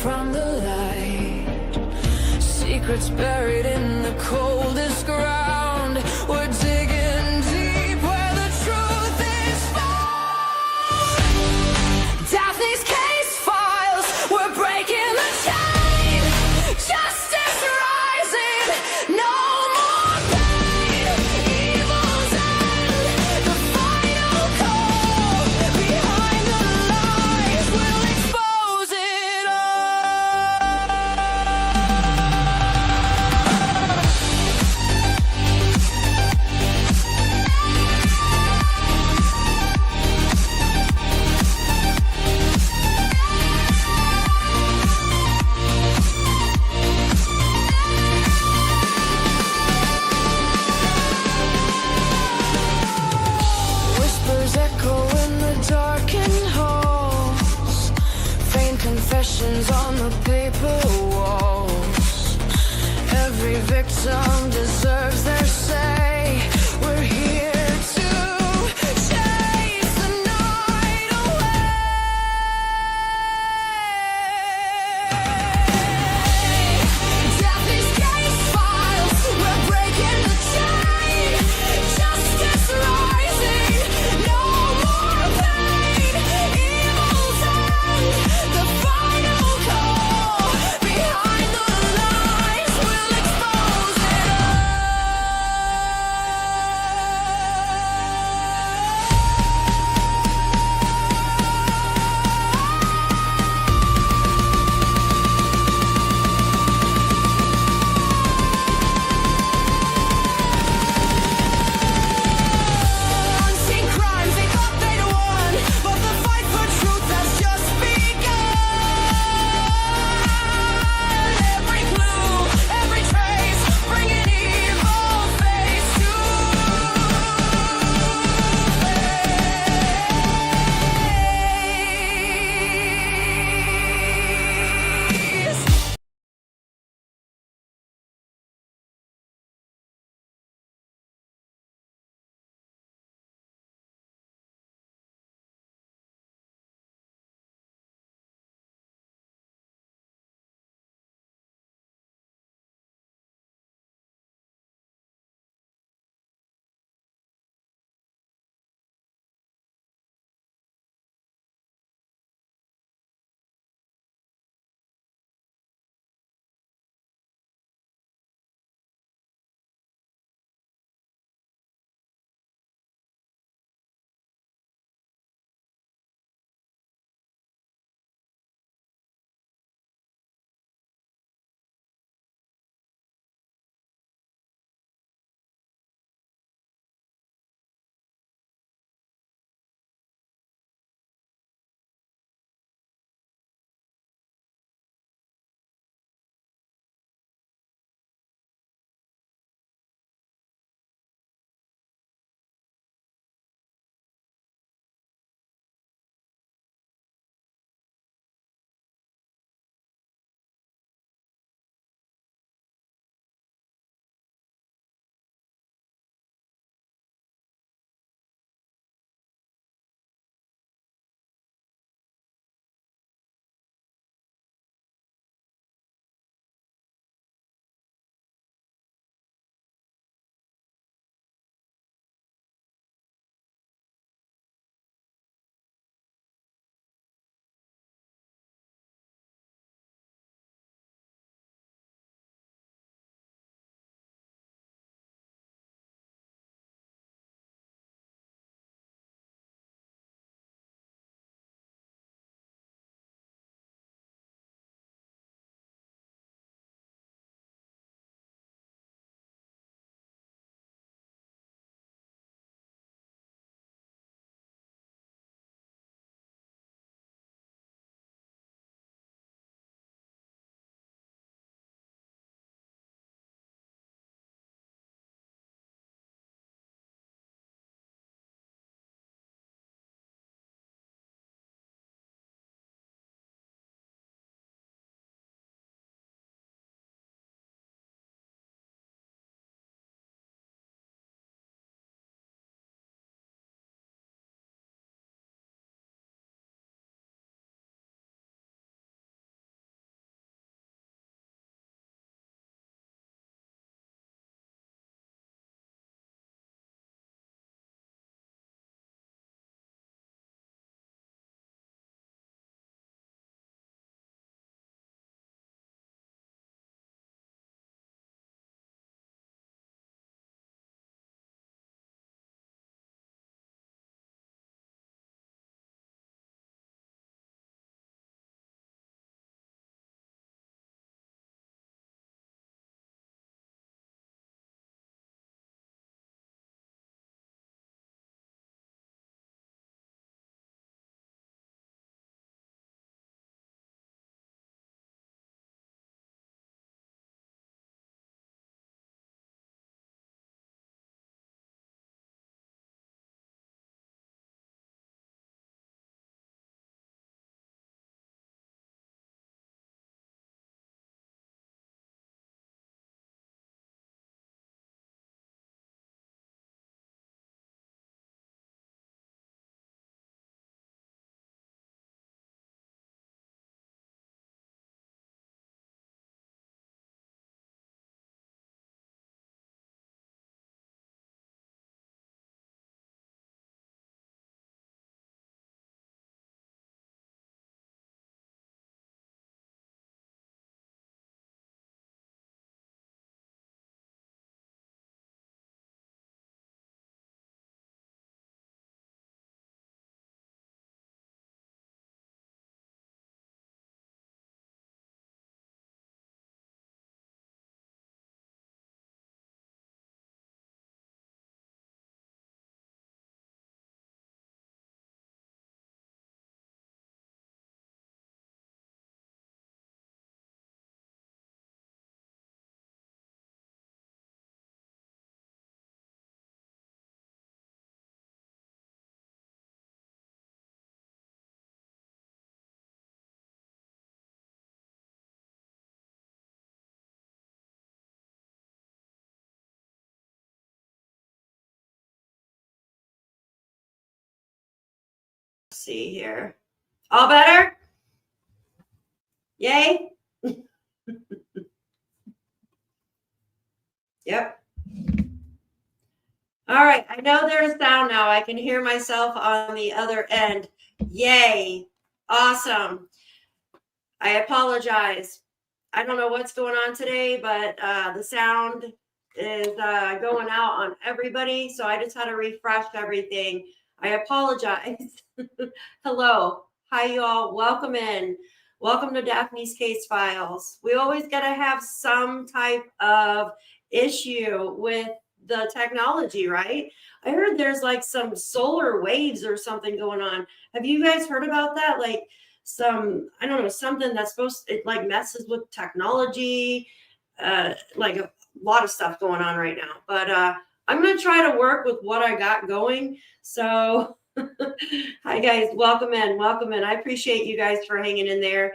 from the light. Secrets buried in the coldest ground. We're digging deep where the truth is found. Daphne's case files, we're breaking the chain. Justice rising, no more pain. Evil's end, the final call. Behind the lies, we'll expose it Whispers echo in the darkened halls. Faint confessions on the paper walls. Every victim deserves their say. We're here to chase the night away. Daphne's case files, we're breaking the chain. Justice rising, no more pain. Evil's end, the final call. Behind the lies, we'll expose it all. see here. All better? Yay? Yep. All right. I know there's sound now. I can hear myself on the other end. Yay. Awesome. I apologize. I don't know what's going on today, but the sound is going out on everybody. So I just had to refresh everything. I apologize. Hello. Hi, y'all. Welcome in. Welcome to Daphne's Case Files. We always got to have some type of issue with the technology, right? I heard there's like some solar waves or something going on. Have you guys heard about that? Like some, I don't know, something that's supposed to, it like messes with technology, like a lot of stuff going on right now. But I'm going to try to work with what I got going. So hi guys, welcome in, welcome in. I appreciate you guys for hanging in there.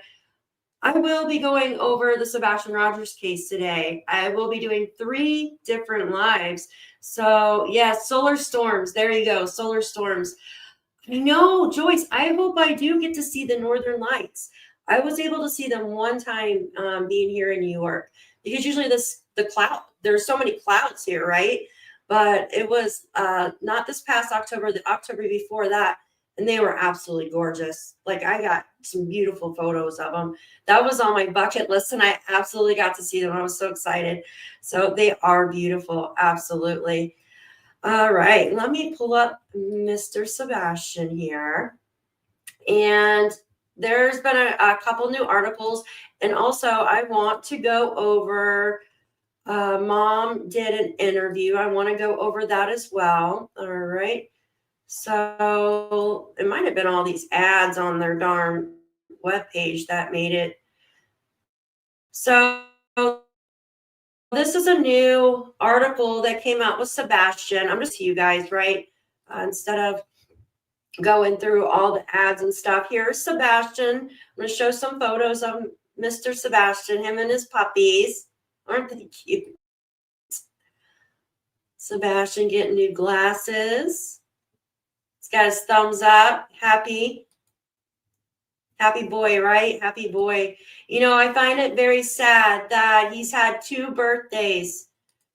I will be going over the Sebastian Rogers case today. I will be doing 3 different lives. So yeah, solar storms. There you go, solar storms. I know, Joyce, I hope I do get to see the Northern Lights. I was able to see them one time being here in New York, because usually the cloud, there's so many clouds here, right? But it was not this past October, the October before that, and they were absolutely gorgeous. Like I got some beautiful photos of them. That was on my bucket list, and I absolutely got to see them. I was so excited. So they are beautiful, absolutely. All right, let me pull up Mr. Sebastian here. And there's been a couple new articles. And also, I want to go over, Mom did an interview. I want to go over that as well. All right. So it might have been all these ads on their darn webpage that made it. So this is a new article that came out with Sebastian. I'm just you guys, right? Instead of going through all the ads and stuff. Here's Sebastian. I'm going to show some photos of Mr. Sebastian, him and his puppies. Aren't they cute? Sebastian getting new glasses. He's got his thumbs up. Happy boy, right? Happy boy. You know, I find it very sad that he's had 2 birthdays.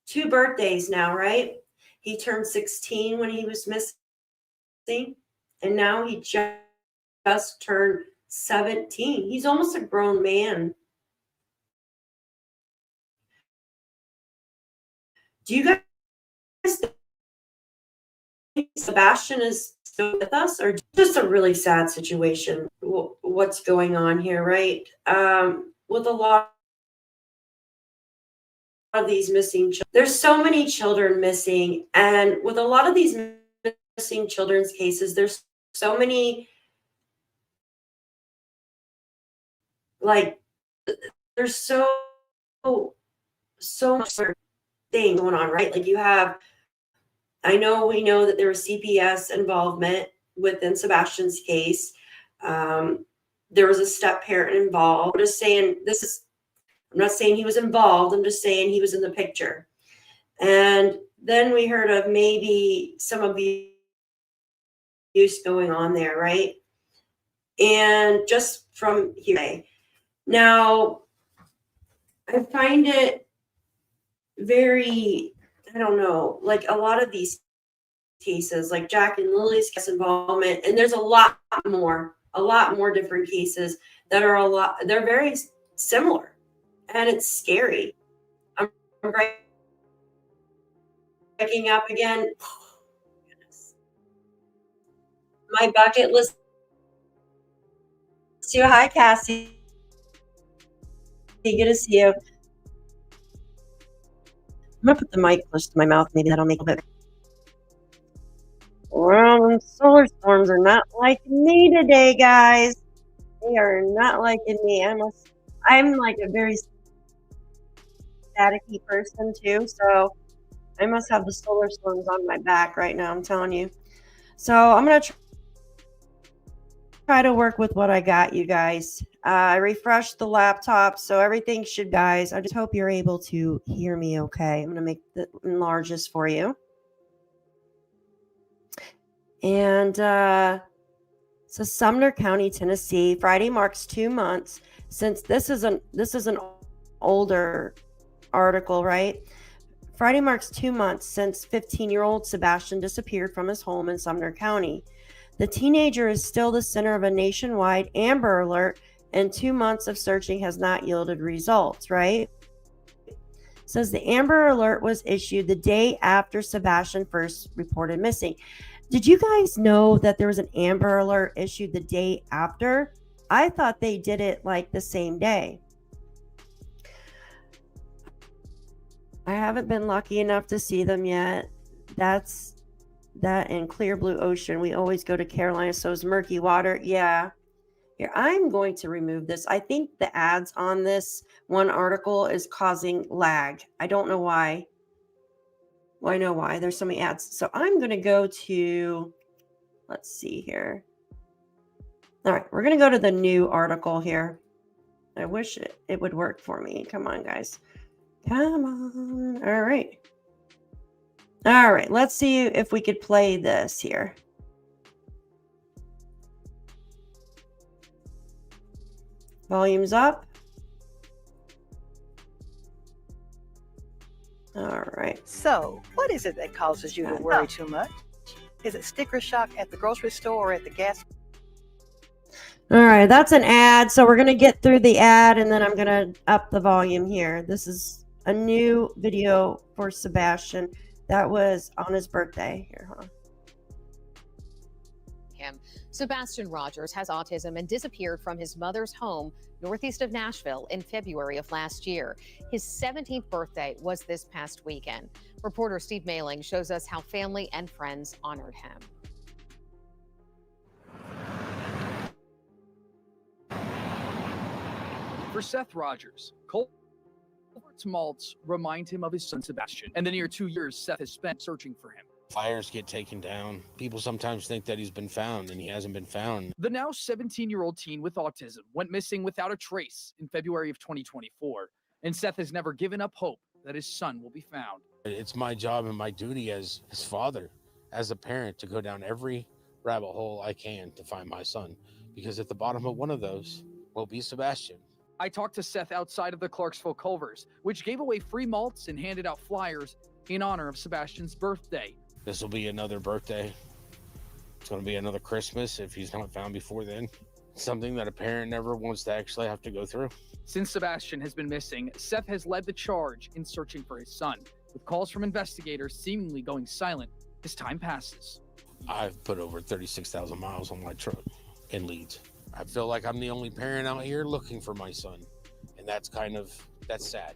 2 birthdays now, right? He turned 16 when he was missing, and now he just turned 17. He's almost a grown man. Do you guys think Sebastian is still with us, or just a really sad situation? What's going on here, right? With a lot of these missing children, there's so many children missing, and with a lot of these missing children's cases, there's so many, like, there's so much thing going on, right? Like you have, we know that there was CPS involvement within Sebastian's case. There was a step parent involved. I'm just saying I'm not saying he was involved. I'm just saying he was in the picture. And then we heard of maybe some abuse going on there, right? And just from here. Now, I find it very, I don't know, like a lot of these cases, like Jack and Lily's case involvement, and there's a lot more different cases that are they're very similar, and it's scary. I'm breaking up again. Oh, goodness. My bucket list. Hi, Cassie. Good to see you. I'm gonna put the mic close to my mouth. Maybe that'll make it better. Well, solar storms are not liking me today, guys. They are not liking me. I'm like a very staticky person too, so I must have the solar storms on my back right now. I'm telling you. So I'm gonna try to work with what I got, you guys. I refreshed the laptop, so everything should, guys. I just hope you're able to hear me okay. I'm going to enlarge this for you. And So Sumner County, Tennessee, Friday marks 2 months since this is an older article, right? Friday marks 2 months since 15-year-old Sebastian disappeared from his home in Sumner County. The teenager is still the center of a nationwide Amber Alert, and 2 months of searching has not yielded results, right? It says the Amber Alert was issued the day after Sebastian first reported missing. Did you guys know that there was an Amber Alert issued the day after? I thought they did it like the same day. I haven't been lucky enough to see them yet. That's that in clear blue ocean. We always go to Carolina, so is murky water. Yeah. Here, I'm going to remove this. I think the ads on this one article is causing lag. I don't know why. Well, I know why. There's so many ads. So I'm going to go to, let's see here. All right, we're going to go to the new article here. I wish it would work for me. Come on, guys. Come on. All right. All right, let's see if we could play this here. Volume's up. All right. So, what is it that causes you to worry too much? Is it sticker shock at the grocery store or at the gas? All right, that's an ad. So we're going to get through the ad and then I'm going to up the volume here. This is a new video for Sebastian that was on his birthday. Here, huh? Sebastian Rogers has autism and disappeared from his mother's home northeast of Nashville in February of last year. His 17th birthday was this past weekend. Reporter Steve Mailing shows us how family and friends honored him. For Seth Rogers, Culver's malts remind him of his son Sebastian, and the near 2 years Seth has spent searching for him. Fires get taken down. People sometimes think that he's been found, and he hasn't been found. The now 17-year-old teen with autism went missing without a trace in February of 2024, and Seth has never given up hope that his son will be found. It's my job and my duty as his father, as a parent, to go down every rabbit hole I can to find my son, because at the bottom of one of those will be Sebastian. I talked to Seth outside of the Clarksville Culvers, which gave away free malts and handed out flyers in honor of Sebastian's birthday. This will be another birthday. It's going to be another Christmas if he's not found before then. Something that a parent never wants to actually have to go through. Since Sebastian has been missing, Seth has led the charge in searching for his son, with calls from investigators seemingly going silent as time passes. I've put over 36,000 miles on my truck in leads. I feel like I'm the only parent out here looking for my son. And that's sad.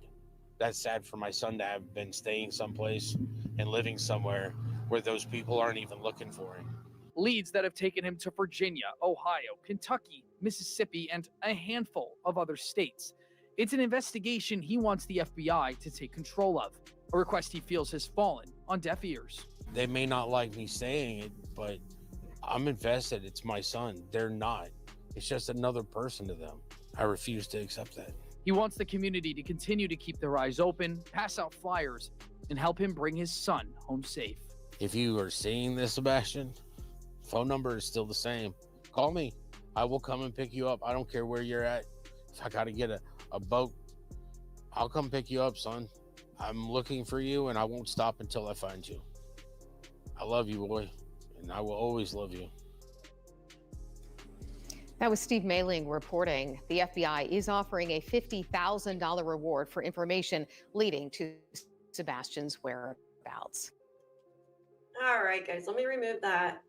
That's sad for my son to have been staying someplace and living somewhere where those people aren't even looking for him. Leads that have taken him to Virginia, Ohio, Kentucky, Mississippi, and a handful of other states. It's an investigation he wants the FBI to take control of, a request he feels has fallen on deaf ears. They may not like me saying it, but I'm invested. It's my son. They're not. It's just another person to them. I refuse to accept that. He wants the community to continue to keep their eyes open, pass out flyers, and help him bring his son home safe. If you are seeing this, Sebastian, phone number is still the same. Call me. I will come and pick you up. I don't care where you're at. If I got to get a boat, I'll come pick you up, son. I'm looking for you, and I won't stop until I find you. I love you, boy, and I will always love you. That was Steve Mailing reporting. The FBI is offering a $50,000 reward for information leading to Sebastian's whereabouts. All right, guys, let me remove that.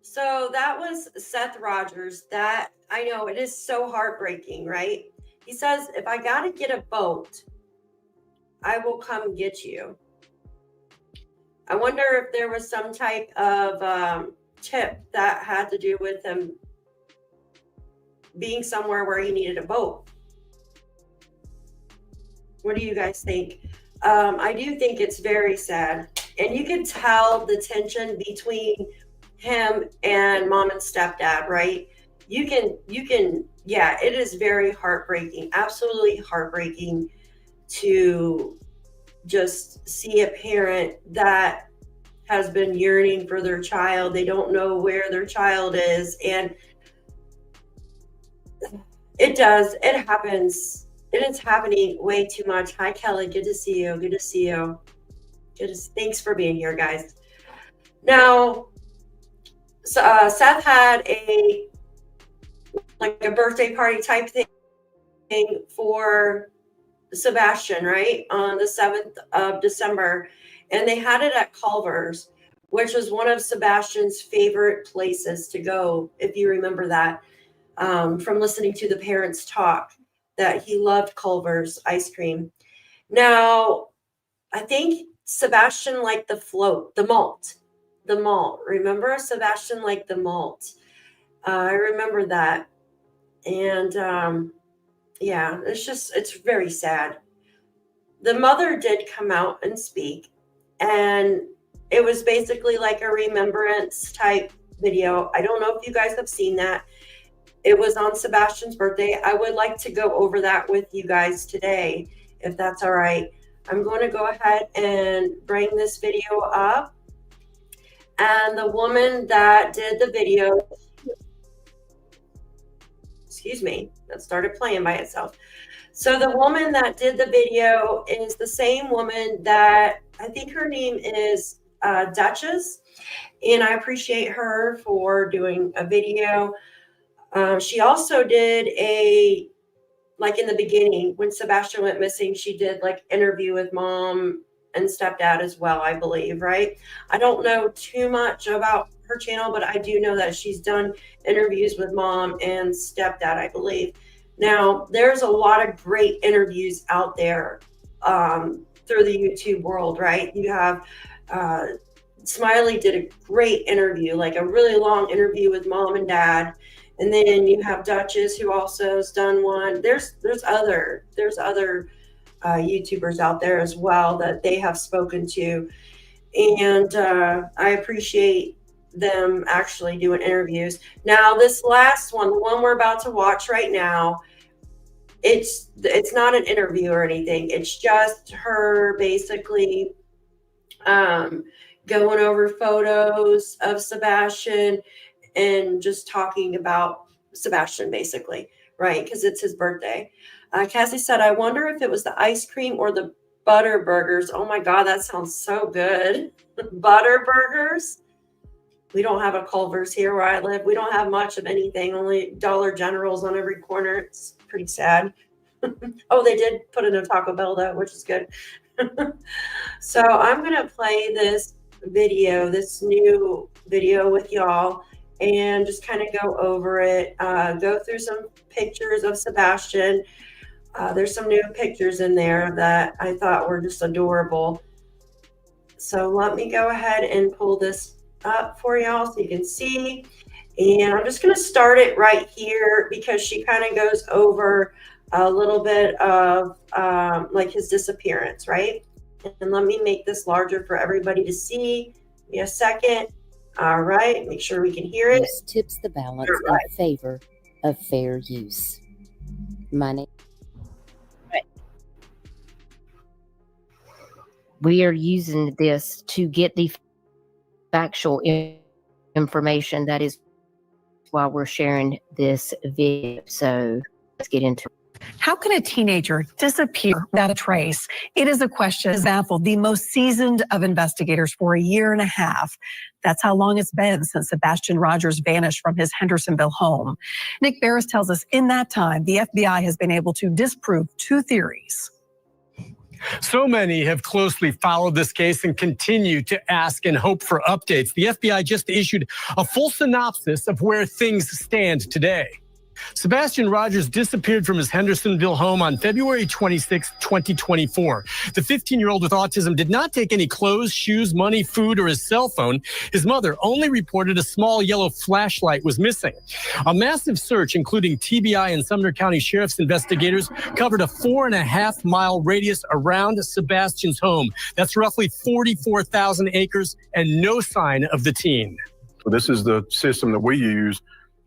So that was Seth Rogers. That, I know, it is so heartbreaking, right? He says, if I got to get a boat, I will come get you. I wonder if there was some type of tip that had to do with him being somewhere where he needed a boat. What do you guys think? I do think it's very sad. And you can tell the tension between him and mom and stepdad, right? You can, yeah, it is very heartbreaking, absolutely heartbreaking to just see a parent that has been yearning for their child. They don't know where their child is. And it happens. And it's happening way too much. Hi, Kelly. Good to see you. Good to see you. Thanks for being here, guys. Now, Seth had a birthday party type thing for Sebastian, right, on the 7th of December, and they had it at Culver's, which was one of Sebastian's favorite places to go, if you remember that, from listening to the parents talk, that he loved Culver's ice cream. Now, I think Sebastian liked the float, the malt. Remember, Sebastian liked the malt. I remember that. And yeah, it's very sad. The mother did come out and speak, and it was basically like a remembrance type video. I don't know if you guys have seen that. It was on Sebastian's birthday. I would like to go over that with you guys today, if that's all right. I'm going to go ahead and bring this video up. And the woman that did the video, excuse me, that started playing by itself. So the woman that did the video is the same woman that, I think her name is Duchess, and I appreciate her for doing a video. She also did like in the beginning when Sebastian went missing, she did like interview with mom and stepdad as well, I believe, right? I don't know too much about her channel, but I do know that she's done interviews with mom and stepdad, I believe. Now, there's a lot of great interviews out there through the YouTube world, right? You have Smiley did a great interview, like a really long interview with mom and dad. And then you have Duchess, who also has done one. There's other YouTubers out there as well that they have spoken to. And I appreciate them actually doing interviews. Now, this last one, the one we're about to watch right now, it's not an interview or anything. It's just her basically going over photos of Sebastian and just talking about Sebastian, basically, right? Because it's his birthday. Cassie said, I wonder if it was the ice cream or the butter burgers. Oh my God, that sounds so good. Butter burgers. We don't have a Culver's here where I live. We don't have much of anything, only Dollar Generals on every corner. It's pretty sad. Oh, they did put in a Taco Bell though, which is good. So I'm going to play this video, this new video with y'all, and just kind of go over it, go through some pictures of Sebastian. There's some new pictures in there that I thought were just adorable. So let me go ahead and pull this up for y'all so you can see. And I'm just going to start it right here because she kind of goes over a little bit of like his disappearance, right? And let me make this larger for everybody to see. Give me a second. All right, make sure we can hear it. This tips the balance in favor of fair use. My name. We are using this to get the factual information. That is why we're sharing this video. So let's get into it. How can a teenager disappear without a trace? It is a question that baffled the most seasoned of investigators for a year and a half. That's how long it's been since Sebastian Rogers vanished from his Hendersonville home. Nick Barris tells us in that time, the FBI has been able to disprove two theories. So many have closely followed this case and continue to ask and hope for updates. The FBI just issued a full synopsis of where things stand today. Sebastian Rogers disappeared from his Hendersonville home on February 26, 2024. The 15-year-old with autism did not take any clothes, shoes, money, food, or his cell phone. His mother only reported a small yellow flashlight was missing. A massive search, including TBI and Sumner County Sheriff's investigators, covered a 4.5-mile radius around Sebastian's home. That's roughly 44,000 acres and no sign of the teen. This is the system that we use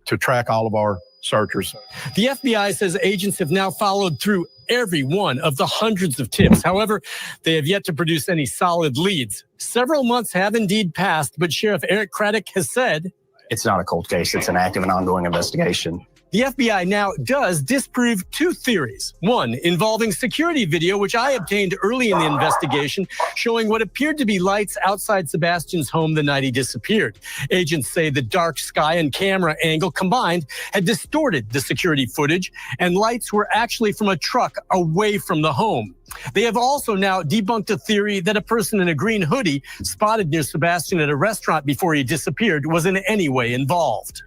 to track all of our searchers. The FBI says agents have now followed through every one of the hundreds of tips. However, they have yet to produce any solid leads. Several months have indeed passed, but Sheriff Eric Craddock has said, "It's not a cold case. It's an active and ongoing investigation." the FBI now does disprove two theories. One, involving security video, which I obtained early in the investigation, showing what appeared to be lights outside Sebastian's home the night he disappeared. Agents say the dark sky and camera angle combined had distorted the security footage, and lights were actually from a truck away from the home. They have also now debunked a theory that a person in a green hoodie spotted near Sebastian at a restaurant before he disappeared was in any way involved.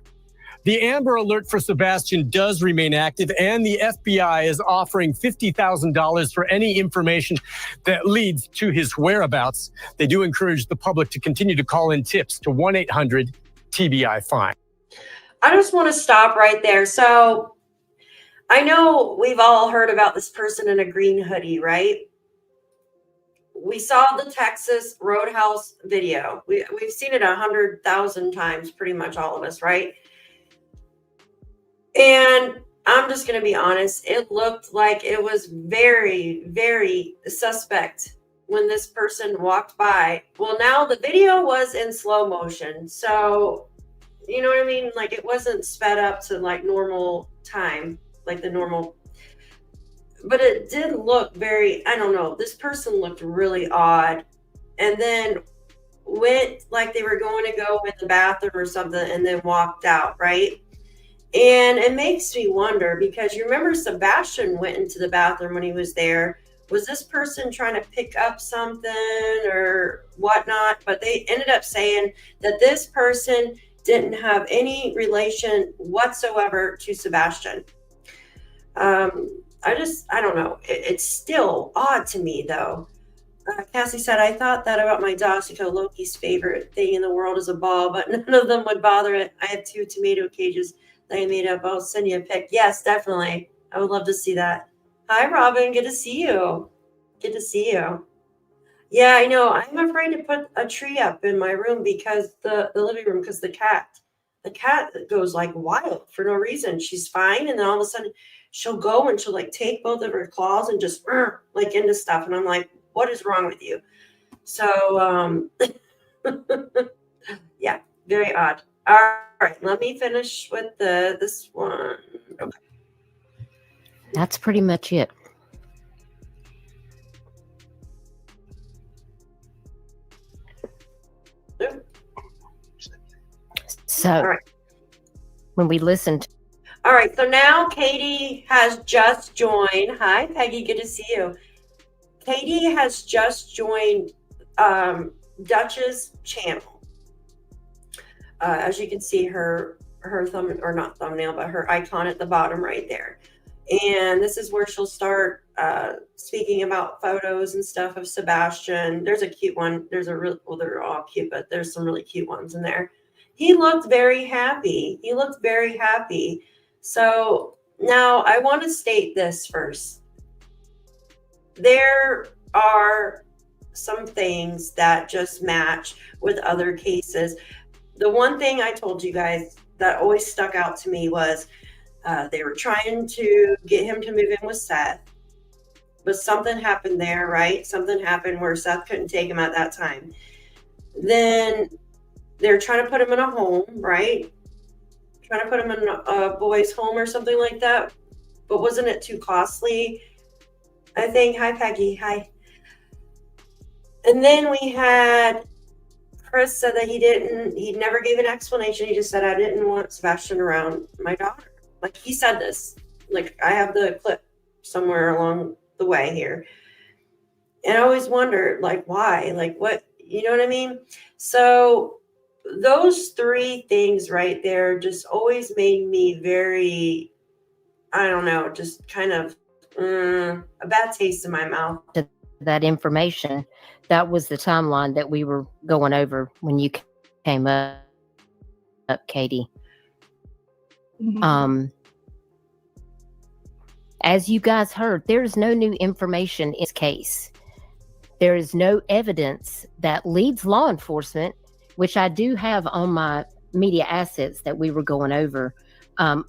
The Amber Alert for Sebastian does remain active, and the FBI is offering $50,000 for any information that leads to his whereabouts. They do encourage the public to continue to call in tips to 1-800-TBI-FIND. I just want to stop right there. So I know we've all heard about this person in a green hoodie, right? We saw the Texas Roadhouse video. We've seen it 100,000 times, pretty much all of us, right? And I'm just going to be honest. It looked like it was very, very suspect when this person walked by. Well, now the video was in slow motion. So, you know what I mean? Like it wasn't sped up to like normal time, like the normal. But it did look very, I don't know. This person looked really odd. And then went like they were going to go in the bathroom or something and then walked out, right? And it makes me wonder, because you remember Sebastian went into the bathroom when he was there. Was this person trying to pick up something or whatnot? But they ended up saying that this person didn't have any relation whatsoever to Sebastian. I don't know. It's still odd to me, though. Cassie said, I thought that about my dogs because Loki's favorite thing in the world is a ball, but none of them would bother it. I have 2 tomato cages that I made up. I'll send you a pic. Yes, definitely. I would love to see that. Hi, Robin. Good to see you. Good to see you. Yeah, I know. I'm afraid to put a tree up in my room because the living room, because the cat goes like wild for no reason. She's fine. And then all of a sudden she'll go and she'll like take both of her claws and just like into stuff. And I'm like, what is wrong with you? So, yeah, very odd. All right, let me finish with this one. Okay. That's pretty much it. So, All right. when we listened. All right, so now Katie has just joined. Hi, Peggy, good to see you. Katie has just joined Dutch's channel. As you can see, her thumb, or not thumbnail, but her icon at the bottom right there. And this is where she'll start speaking about photos and stuff of Sebastian. There's a cute one. There's a real, well, they're all cute, but there's some really cute ones in there. He looked very happy. He looked very happy. So now I want to state this first. There are some things that just match with other cases. The one thing I told you guys that always stuck out to me was they were trying to get him to move in with Seth, but something happened there, right? Something happened where Seth couldn't take him at that time. Then they're trying to put him in a home, right? Trying to put him in a boy's home or something like that. But wasn't it too costly? I think. Hi, Peggy. Hi. And then we had Chris said that he never gave an explanation. He just said, I didn't want Sebastian around my daughter. Like he said this, like I have the clip somewhere along the way here. And I always wondered, like, why, like what, you know what I mean? So those 3 things right there just always made me very, I don't know, just kind of a bad taste in my mouth. That information, that was the timeline that we were going over when you came up Katie. Mm-hmm. As you guys heard, there's no new information in this case. There is no evidence that leads law enforcement, which I do have on my media assets that we were going over,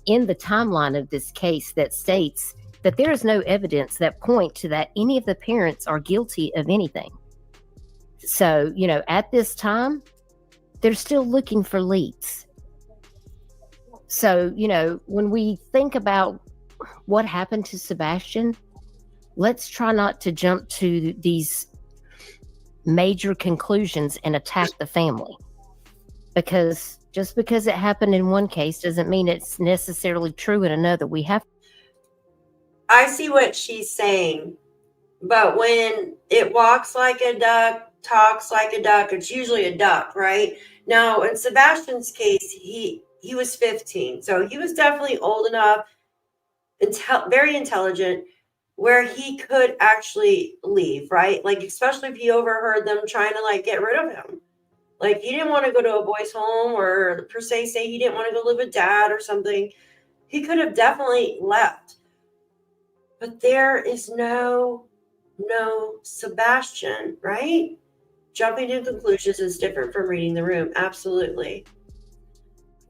in the timeline of this case that states that there is no evidence that point to that any of the parents are guilty of anything. So, at this time, they're still looking for leads. So, when we think about what happened to Sebastian, let's try not to jump to these major conclusions and attack the family. Because just because it happened in one case doesn't mean it's necessarily true in another. I see what she's saying, but when it walks like a duck, talks like a duck, it's usually a duck, right? Now, in Sebastian's case, he was 15, so he was definitely old enough, very intelligent, where he could actually leave, right? Like, especially if he overheard them trying to, like, get rid of him. Like, he didn't want to go to a boys' home, or per se say he didn't want to go live with dad or something. He could have definitely left. But there is no Sebastian, right? Jumping to conclusions is different from reading the room. Absolutely.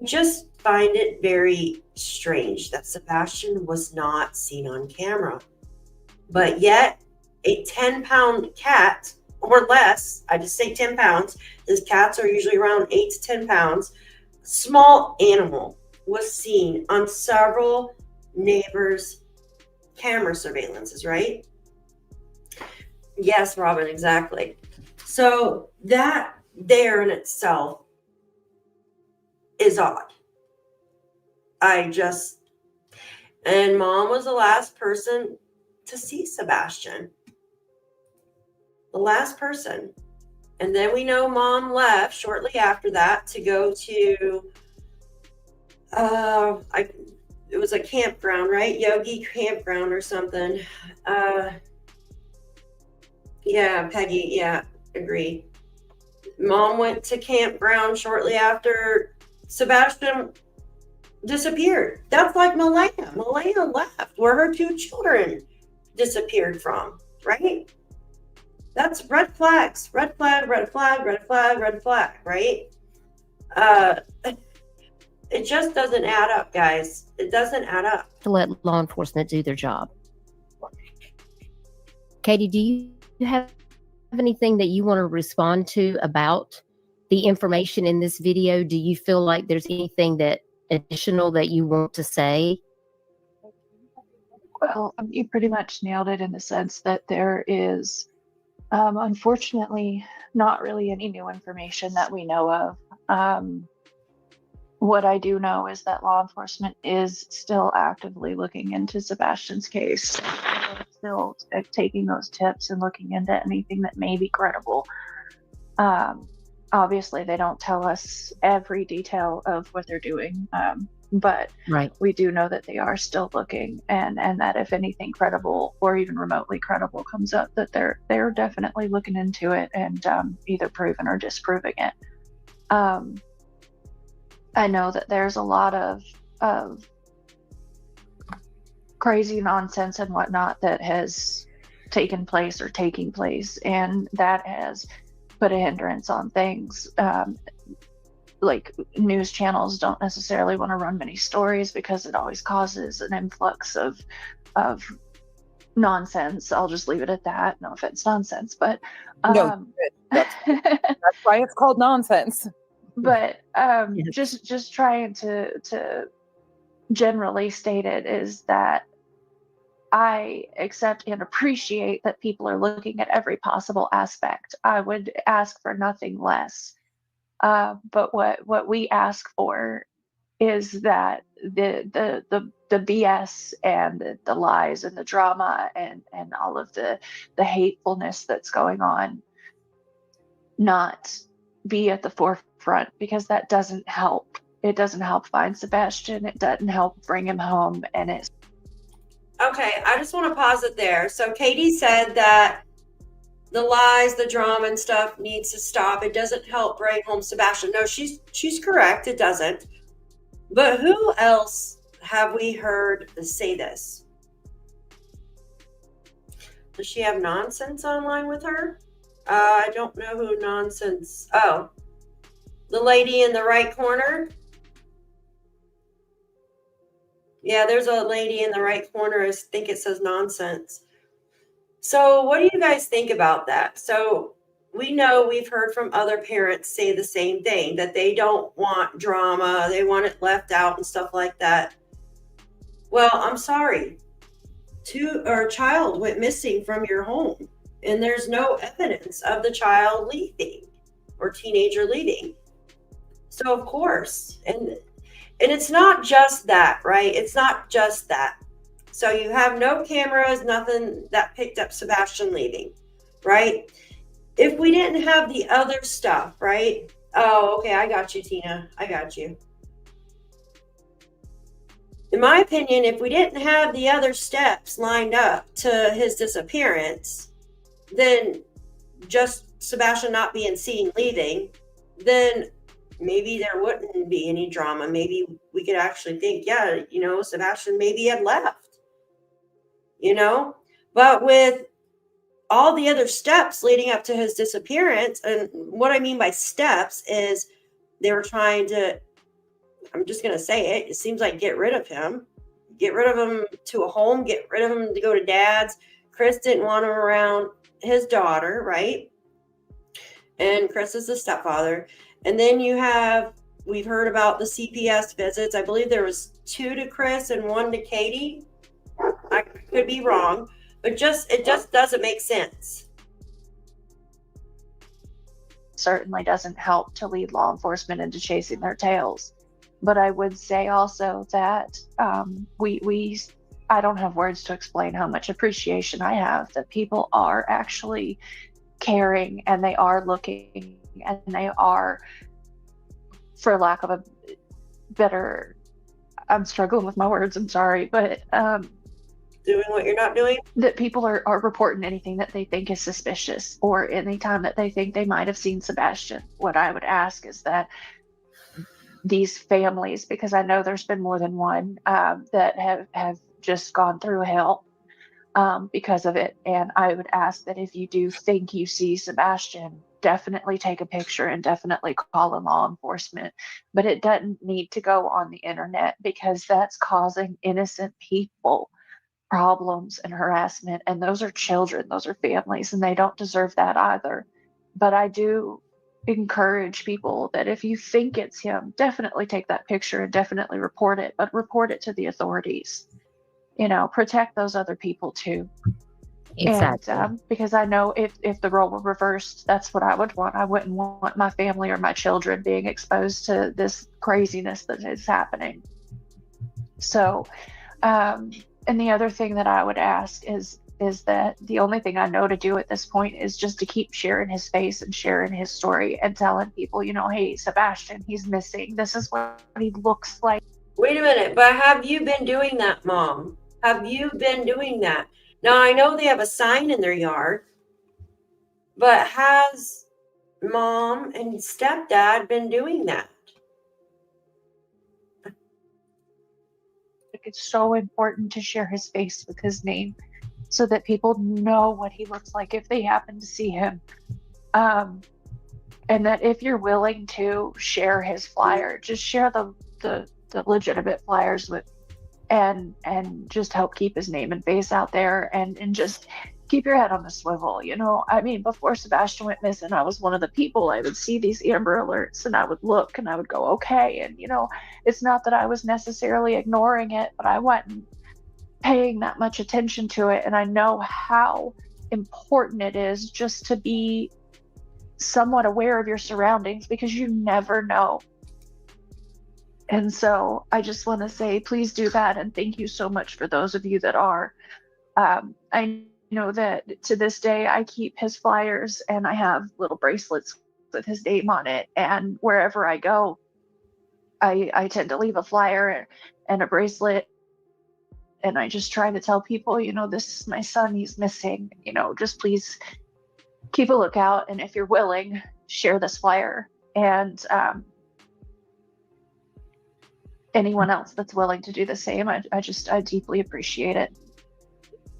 Just find it very strange that Sebastian was not seen on camera. But yet, a 10-pound cat or less, I just say 10 pounds, because cats are usually around 8 to 10 pounds, small animal was seen on several neighbors' camera surveillances, right? Yes, Robin, exactly. So that there in itself is odd. And Mom was the last person to see Sebastian. The last person. And then we know Mom left shortly after that to go to it was a campground, right? Yogi campground or something. Yeah, Peggy, yeah, agreed. Mom went to campground shortly after Sebastian disappeared. That's like Malaya. Malaya left where her 2 children disappeared from, right? That's red flags. Red flag, red flag, red flag, red flag, right? It just doesn't add up, guys. It doesn't add up. To let law enforcement do their job. Katie, do you have anything that you want to respond to about the information in this video? Do you feel like there's anything that additional that you want to say? Well, you pretty much nailed it in the sense that there is, unfortunately, not really any new information that we know of. What I do know is that law enforcement is still actively looking into Sebastian's case. They're still taking those tips and looking into anything that may be credible. Obviously, they don't tell us every detail of what they're doing, but right. We do know that they are still looking, and that if anything credible or even remotely credible comes up, that they're definitely looking into it and either proving or disproving it. I know that there's a lot of crazy nonsense and whatnot that has taken place or taking place, and that has put a hindrance on things. Like news channels don't necessarily want to run many stories because it always causes an influx of nonsense. I'll just leave it at that. No offense, nonsense, but no, that's why it's called nonsense. But just trying to generally state it is that I accept and appreciate that people are looking at every possible aspect. I would ask for nothing less. But what we ask for is that the BS and the lies and the drama and all of the hatefulness that's going on not be at the forefront, because that doesn't help. It doesn't help find Sebastian. It doesn't help bring him home. And it's okay. I just want to pause it there. So Katie said that the lies, the drama and stuff needs to stop. It doesn't help bring home Sebastian. No, she's correct. It doesn't. But who else have we heard say this? Does she have Nonsense online with her? I don't know who Nonsense. Oh, the lady in the right corner. Yeah, there's a lady in the right corner. I think it says nonsense. So what do you guys think about that? So we know we've heard from other parents say the same thing, that they don't want drama, they want it left out and stuff like that. Well, I'm sorry. A child went missing from your home and there's no evidence of the child leaving or teenager leaving. So of course, and it's not just that, right? It's not just that. So you have no cameras, nothing that picked up Sebastian leaving, right? If we didn't have the other stuff, right? Oh, okay, I got you, Tina. I got you. In my opinion, if we didn't have the other steps lined up to his disappearance, then just Sebastian not being seen leaving, then maybe there wouldn't be any drama. Maybe we could actually think, yeah, Sebastian maybe had left. But with all the other steps leading up to his disappearance, and what I mean by steps is they were trying to, I'm just going to say it seems like get rid of him to a home, get rid of him to go to dad's. Chris didn't want him around his daughter, right? And Chris is the stepfather. And then we've heard about the CPS visits. I believe there was 2 to Chris and 1 to Katie. I could be wrong, but it just doesn't make sense. Certainly doesn't help to lead law enforcement into chasing their tails. But I would say also that I don't have words to explain how much appreciation I have that people are actually caring and they are looking and they are, for lack of a better, I'm struggling with my words, I'm sorry, but doing what you're not doing, that people are reporting anything that they think is suspicious or any time that they think they might have seen Sebastian. What I would ask is that these families, because I know there's been more than one that have just gone through hell because of it, and I would ask that if you do think you see Sebastian, definitely take a picture and definitely call in law enforcement. But it doesn't need to go on the internet, because that's causing innocent people problems and harassment, and those are children, those are families, and they don't deserve that either. But I do encourage people that if you think it's him, definitely take that picture and definitely report it, but report it to the authorities. Protect those other people too. Exactly. And because I know if the role were reversed, that's what I would want. I wouldn't want my family or my children being exposed to this craziness that is happening. So and the other thing that I would ask is that the only thing I know to do at this point is just to keep sharing his face and sharing his story and telling people, hey, Sebastian, he's missing. This is what he looks like. Wait a minute, but have you been doing that, Mom? Have you been doing that? Now, I know they have a sign in their yard, but has Mom and Stepdad been doing that? It's so important to share his face with his name so that people know what he looks like if they happen to see him. And that if you're willing to share his flyer, just share the legitimate flyers with and just help keep his name and face out there and just keep your head on the swivel. Before Sebastian went missing, I was one of the people. I would see these Amber Alerts and I would look and I would go, okay. And, it's not that I was necessarily ignoring it, but I wasn't paying that much attention to it. And I know how important it is just to be somewhat aware of your surroundings, because you never know. And so I just want to say, please do that. And thank you so much for those of you that are. I know that to this day, I keep his flyers and I have little bracelets with his name on it. And wherever I go, I tend to leave a flyer and a bracelet. And I just try to tell people, this is my son, he's missing, just please keep a lookout. And if you're willing, share this flyer. And anyone else that's willing to do the same, I deeply appreciate it.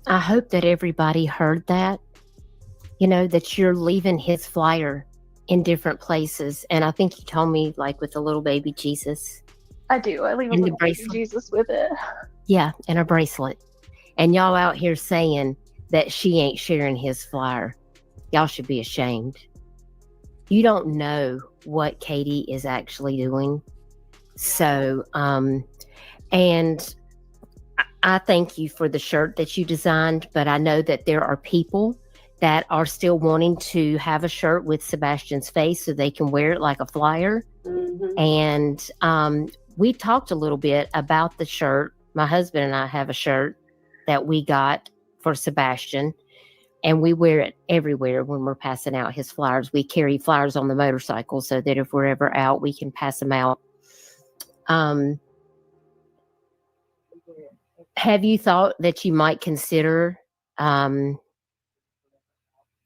I hope that everybody heard that, that you're leaving his flyer in different places. And I think you told me, like with the little baby Jesus. I do. I leave a And the little baby bracelet. Jesus with it. Yeah, and a bracelet. And y'all out here saying that she ain't sharing his flyer. Y'all should be ashamed. You don't know what Katie is actually doing. So, and I thank you for the shirt that you designed, but I know that there are people that are still wanting to have a shirt with Sebastian's face so they can wear it like a flyer. And we talked a little bit about the shirt. My husband and I have a shirt that we got for Sebastian, and we wear it everywhere when we're passing out his flyers. We carry flyers on the motorcycle so that if we're ever out, we can pass them out. Have you thought that you might consider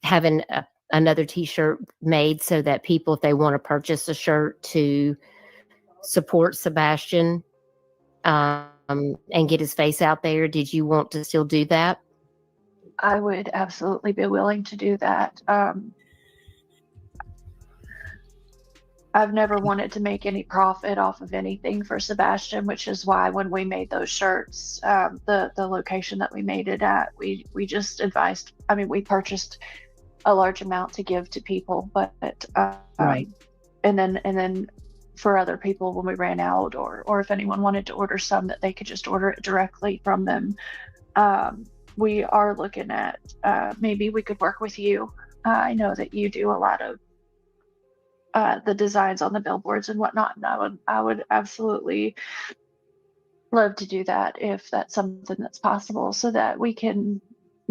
having another t-shirt made so that people, if they want to purchase a shirt to support Sebastian and get his face out there, did you want to still do that? I would absolutely be willing to do that. I've never wanted to make any profit off of anything for Sebastian, which is why when we made those shirts, the location that we made it at, we just advised. I mean, we purchased a large amount to give to people, but Right. and then for other people when we ran out, or if anyone wanted to order some, that they could just order it directly from them. We are looking at maybe we could work with you. I know that you do a lot of the designs on the billboards and whatnot, and I would absolutely love to do that if that's something that's possible, so that we can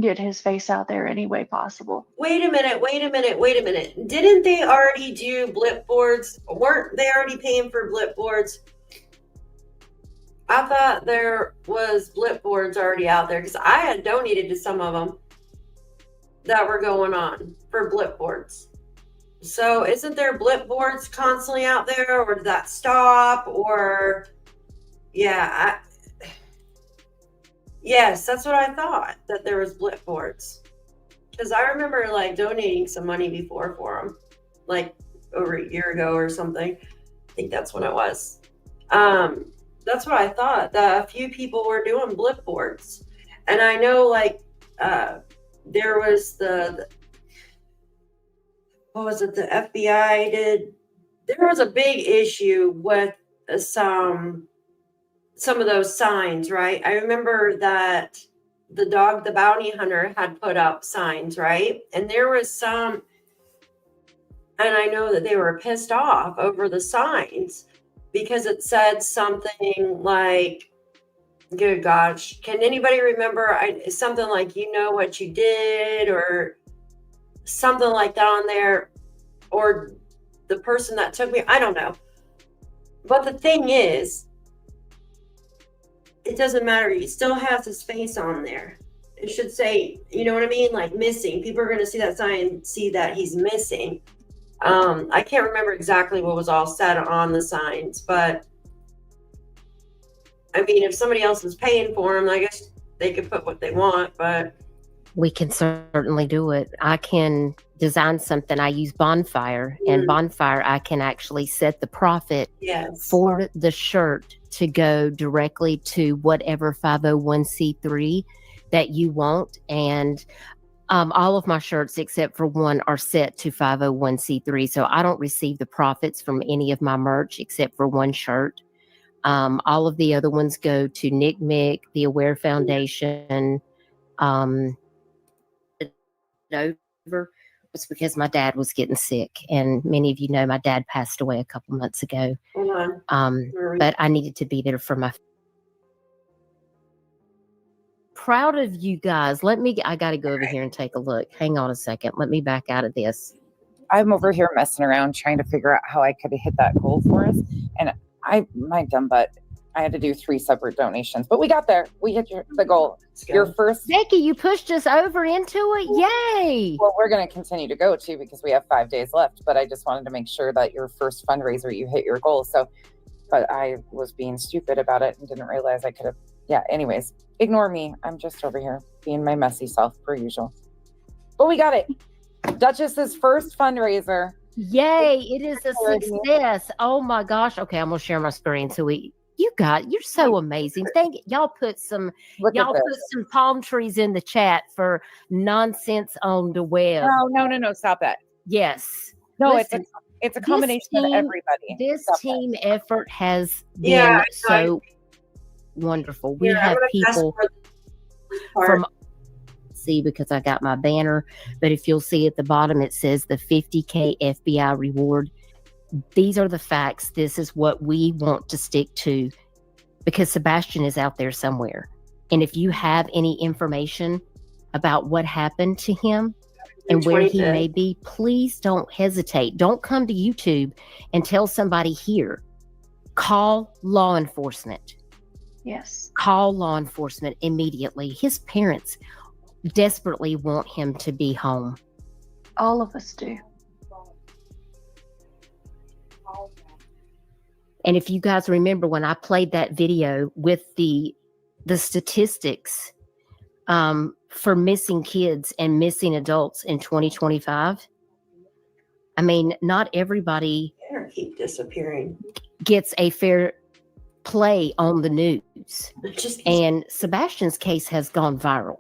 get his face out there any way possible. Wait a minute. Didn't they already do blip boards? Weren't they already paying for blip boards? I thought there was blip boards already out there because I had donated to some of them that were going on for blip boards. So isn't there blip boards constantly out there, or did that stop? Or yes, that's what I thought, that there was blip boards, because I remember like donating some money before for them, like over a year ago or something. I think that's when it was. That's what I thought. A few people were doing blip boards, and I know like there was what was it? The FBI did. There was a big issue with some of those signs, right? I remember that the Dog the Bounty Hunter had put up signs, right? And there was some, and I know that they were pissed off over the signs because it said something like, good gosh, can anybody remember something like, you know what you did, or something like that on there, or the person that took me, I don't know. But the thing is, it doesn't matter. He still has his face on there. It should say, you know what I mean? Like missing. People are going to see that sign and see that he's missing. I can't remember exactly what was all said on the signs, but I mean, if somebody else was paying for them, I guess they could put what they want, but We can certainly do it. I can design something. I use Bonfire, and Bonfire, I can actually set the profit for the shirt to go directly to whatever 501c3 that you want. And all of my shirts, except for one, are set to 501c3. So I don't receive the profits from any of my merch except for one shirt. All of the other ones go to Nick Mick, the Aware Foundation. Over was because my dad was getting sick, and many of you know my dad passed away a couple months ago. But I needed to be there for my proud of you guys. I got to go over here and take a look. Hang on a second. Let me back out of this. I'm over here messing around trying to figure out how I could hit that goal for us. And my dumb butt, I had to do 3 separate donations, but we got there. We hit the goal. Your first, Becky, you pushed us over into it. Yay! Well, we're going to continue to go too because we have 5 days left. But I just wanted to make sure that your first fundraiser, you hit your goal. So, but I was being stupid about it and didn't realize I could have. Yeah. Anyways, ignore me. I'm just over here being my messy self per usual. But we got it. Duchess's first fundraiser. Yay! It is a success. Oh my gosh. Okay, I'm gonna share my screen so we you're so amazing. Thank y'all. Put some Look at y'all this. put some palm trees in the chat for nonsense on the web. No, stop that. Yes. No, Listen, it's a this combination of team- everybody. This Stop team effort has Yeah, been I know. so wonderful. We Here, I'm have gonna fast people forward this part. from see because I got my banner, but if you'll see at the bottom it says the 50K FBI reward. These are the facts. This is what we want to stick to because Sebastian is out there somewhere. And if you have any information about what happened to him and where he 25th. may be, please don't hesitate. Don't come to YouTube and tell somebody here. Call law enforcement. Yes. Call law enforcement immediately. His parents desperately want him to be home. All of us do. And if you guys remember when I played that video with the statistics for missing kids and missing adults in 2025, I mean, not everybody Keep disappearing. gets a fair play on the news. Just And Sebastian's case has gone viral.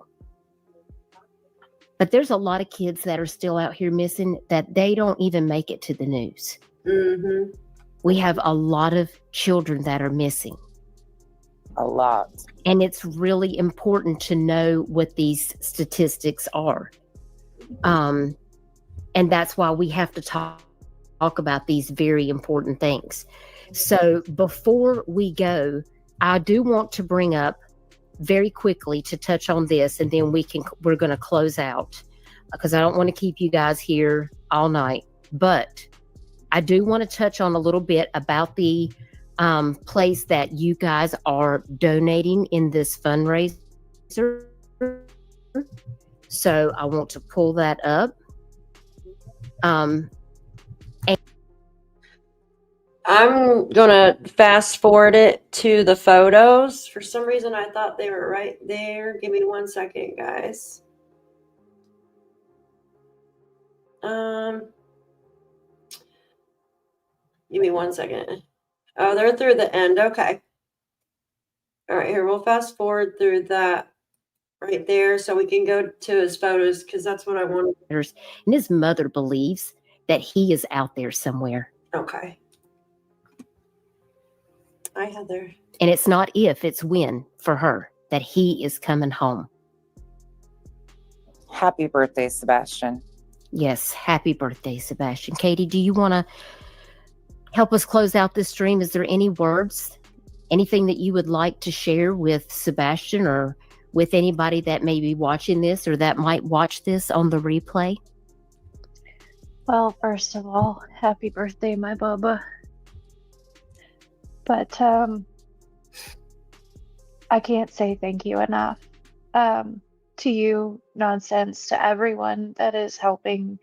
But there's a lot of kids that are still out here missing that they don't even make it to the news. mm-hmm. We have a lot of children that are missing. A lot. And it's really important to know what these statistics are. And that's why we have to talk about these very important things. So before we go, I do want to bring up very quickly to touch on this, and then we're going to close out because I don't want to keep you guys here all night. But I do want to touch on a little bit about the place that you guys are donating in this fundraiser. So I want to pull that up. I'm gonna fast forward it to the photos. For some reason, I thought they were right there. Give me 1 second, guys. Give me 1 second. Oh, they're through the end. Okay. All right, here, we'll fast forward through that right there so we can go to his photos because that's what I wanted. And his mother believes that he is out there somewhere. Okay. Hi, Heather. And it's not if, it's when for her that he is coming home. Happy birthday, Sebastian. Yes, happy birthday, Sebastian. Katie, do you want to help us close out this stream? Is there any words, anything that you would like to share with Sebastian or with anybody that may be watching this or that might watch this on the replay? Well, first of all, happy birthday, my Bubba. But I can't say thank you enough to you, Nonsense, to everyone that is helping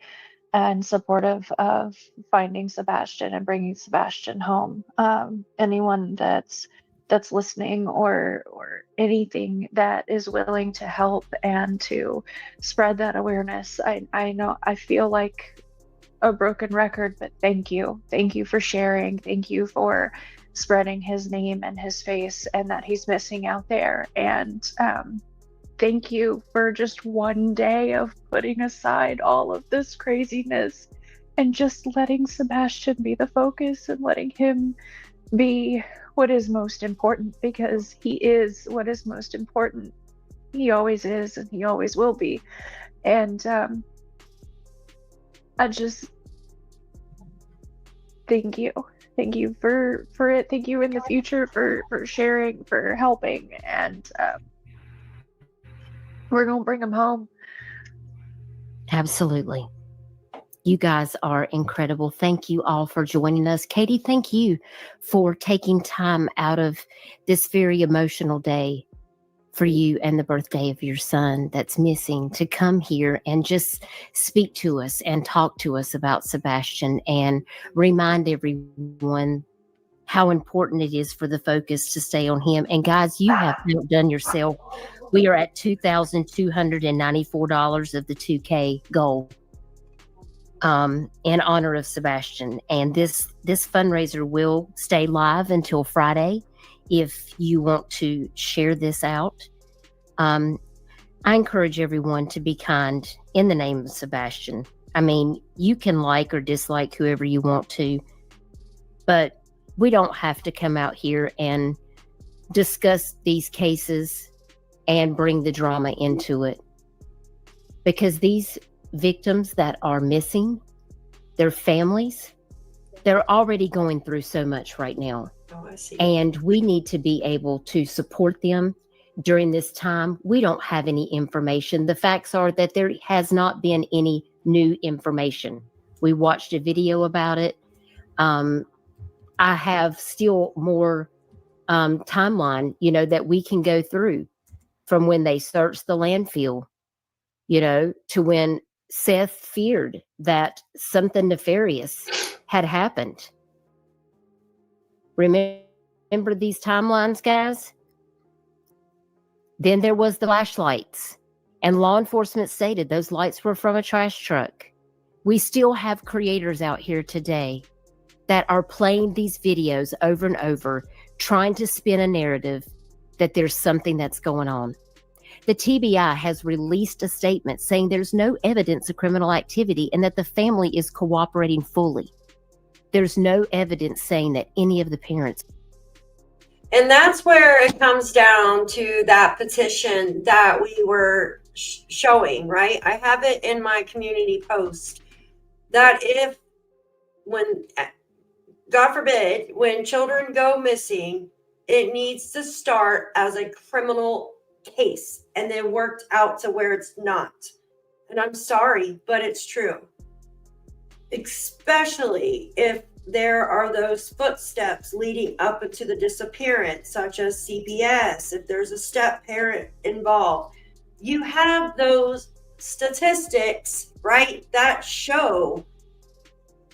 and supportive of finding Sebastian and bringing Sebastian home. Anyone that's listening or anything that is willing to help and to spread that awareness. I know I feel like a broken record, but thank you for sharing. Thank you for spreading his name and his face and that he's missing out there. And thank you for just one day of putting aside all of this craziness and just letting Sebastian be the focus and letting him be what is most important, because he is what is most important. He always is and he always will be. And I just thank you for it. Thank you in the future for sharing, for helping, and we're gonna bring him home. Absolutely. You guys are incredible. Thank you all for joining us. Katie, thank you for taking time out of this very emotional day for you and the birthday of your son that's missing to come here and just speak to us and talk to us about Sebastian and remind everyone how important it is for the focus to stay on him. And guys, you have outdone yourself. We are at $2,294 of the 2K goal in honor of Sebastian. And this fundraiser will stay live until Friday. if you want to share this out. I encourage everyone to be kind in the name of Sebastian. I mean, you can like or dislike whoever you want to, but we don't have to come out here and discuss these cases and bring the drama into it. Because these victims that are missing, their families, they're already going through so much right now. Oh, I see. And we need to be able to support them during this time. We don't have any information. The facts are that there has not been any new information. We watched a video about it. I have still more timeline, that we can go through from when they searched the landfill, to when Seth feared that something nefarious had happened. Remember these timelines, guys? Then there was the flashlights, and law enforcement stated those lights were from a trash truck. We still have creators out here today that are playing these videos over and over, trying to spin a narrative that there's something that's going on. The TBI has released a statement saying there's no evidence of criminal activity and that the family is cooperating fully. There's no evidence saying that any of the parents. And that's where it comes down to that petition that we were showing, right? I have it in my community post that when, God forbid, when children go missing, it needs to start as a criminal case and then worked out to where it's not. And I'm sorry, but it's true. Especially if there are those footsteps leading up into the disappearance, such as CPS, if there's a step parent involved. You have those statistics, right, that show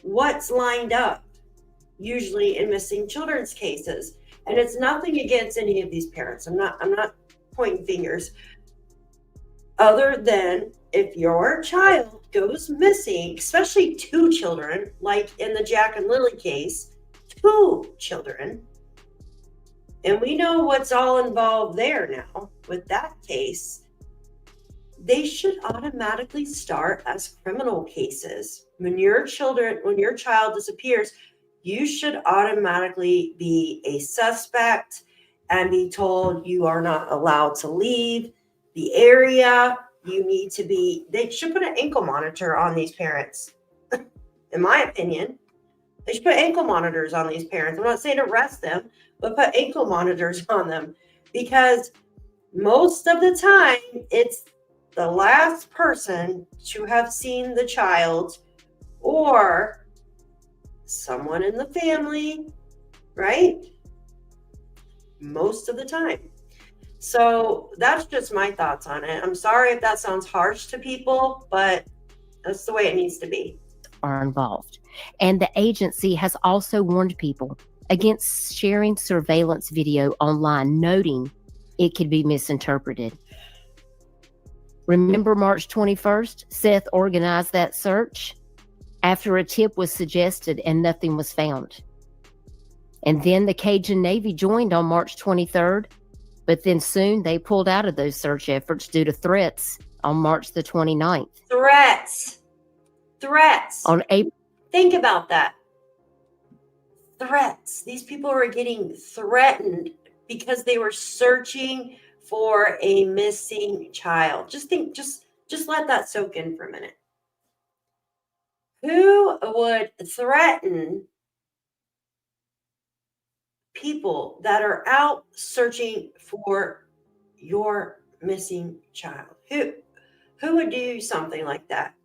what's lined up, usually in missing children's cases. And it's nothing against any of these parents. I'm not pointing fingers. Other than if your child goes missing, especially two children, like in the Jack and Lily case, two children, and we know what's all involved there now with that case, they should automatically start as criminal cases. When your child disappears, you should automatically be a suspect and be told you are not allowed to leave the area. They should put an ankle monitor on these parents. In my opinion, they should put ankle monitors on these parents. I'm not saying arrest them, but put ankle monitors on them, because most of the time it's the last person to have seen the child or someone in the family, right? Most of the time. So that's just my thoughts on it. I'm sorry if that sounds harsh to people, but that's the way it needs to be. Are involved. And the agency has also warned people against sharing surveillance video online, noting it could be misinterpreted. Remember March 21st, Seth organized that search after a tip was suggested and nothing was found. And then the Cajun Navy joined on March 23rd, but then soon they pulled out of those search efforts due to threats on March the 29th. Threats. On April. Think about that. Threats. These people were getting threatened because they were searching for a missing child. Just let that soak in for a minute. Who would threaten people that are out searching for your missing child? Who would do something like that?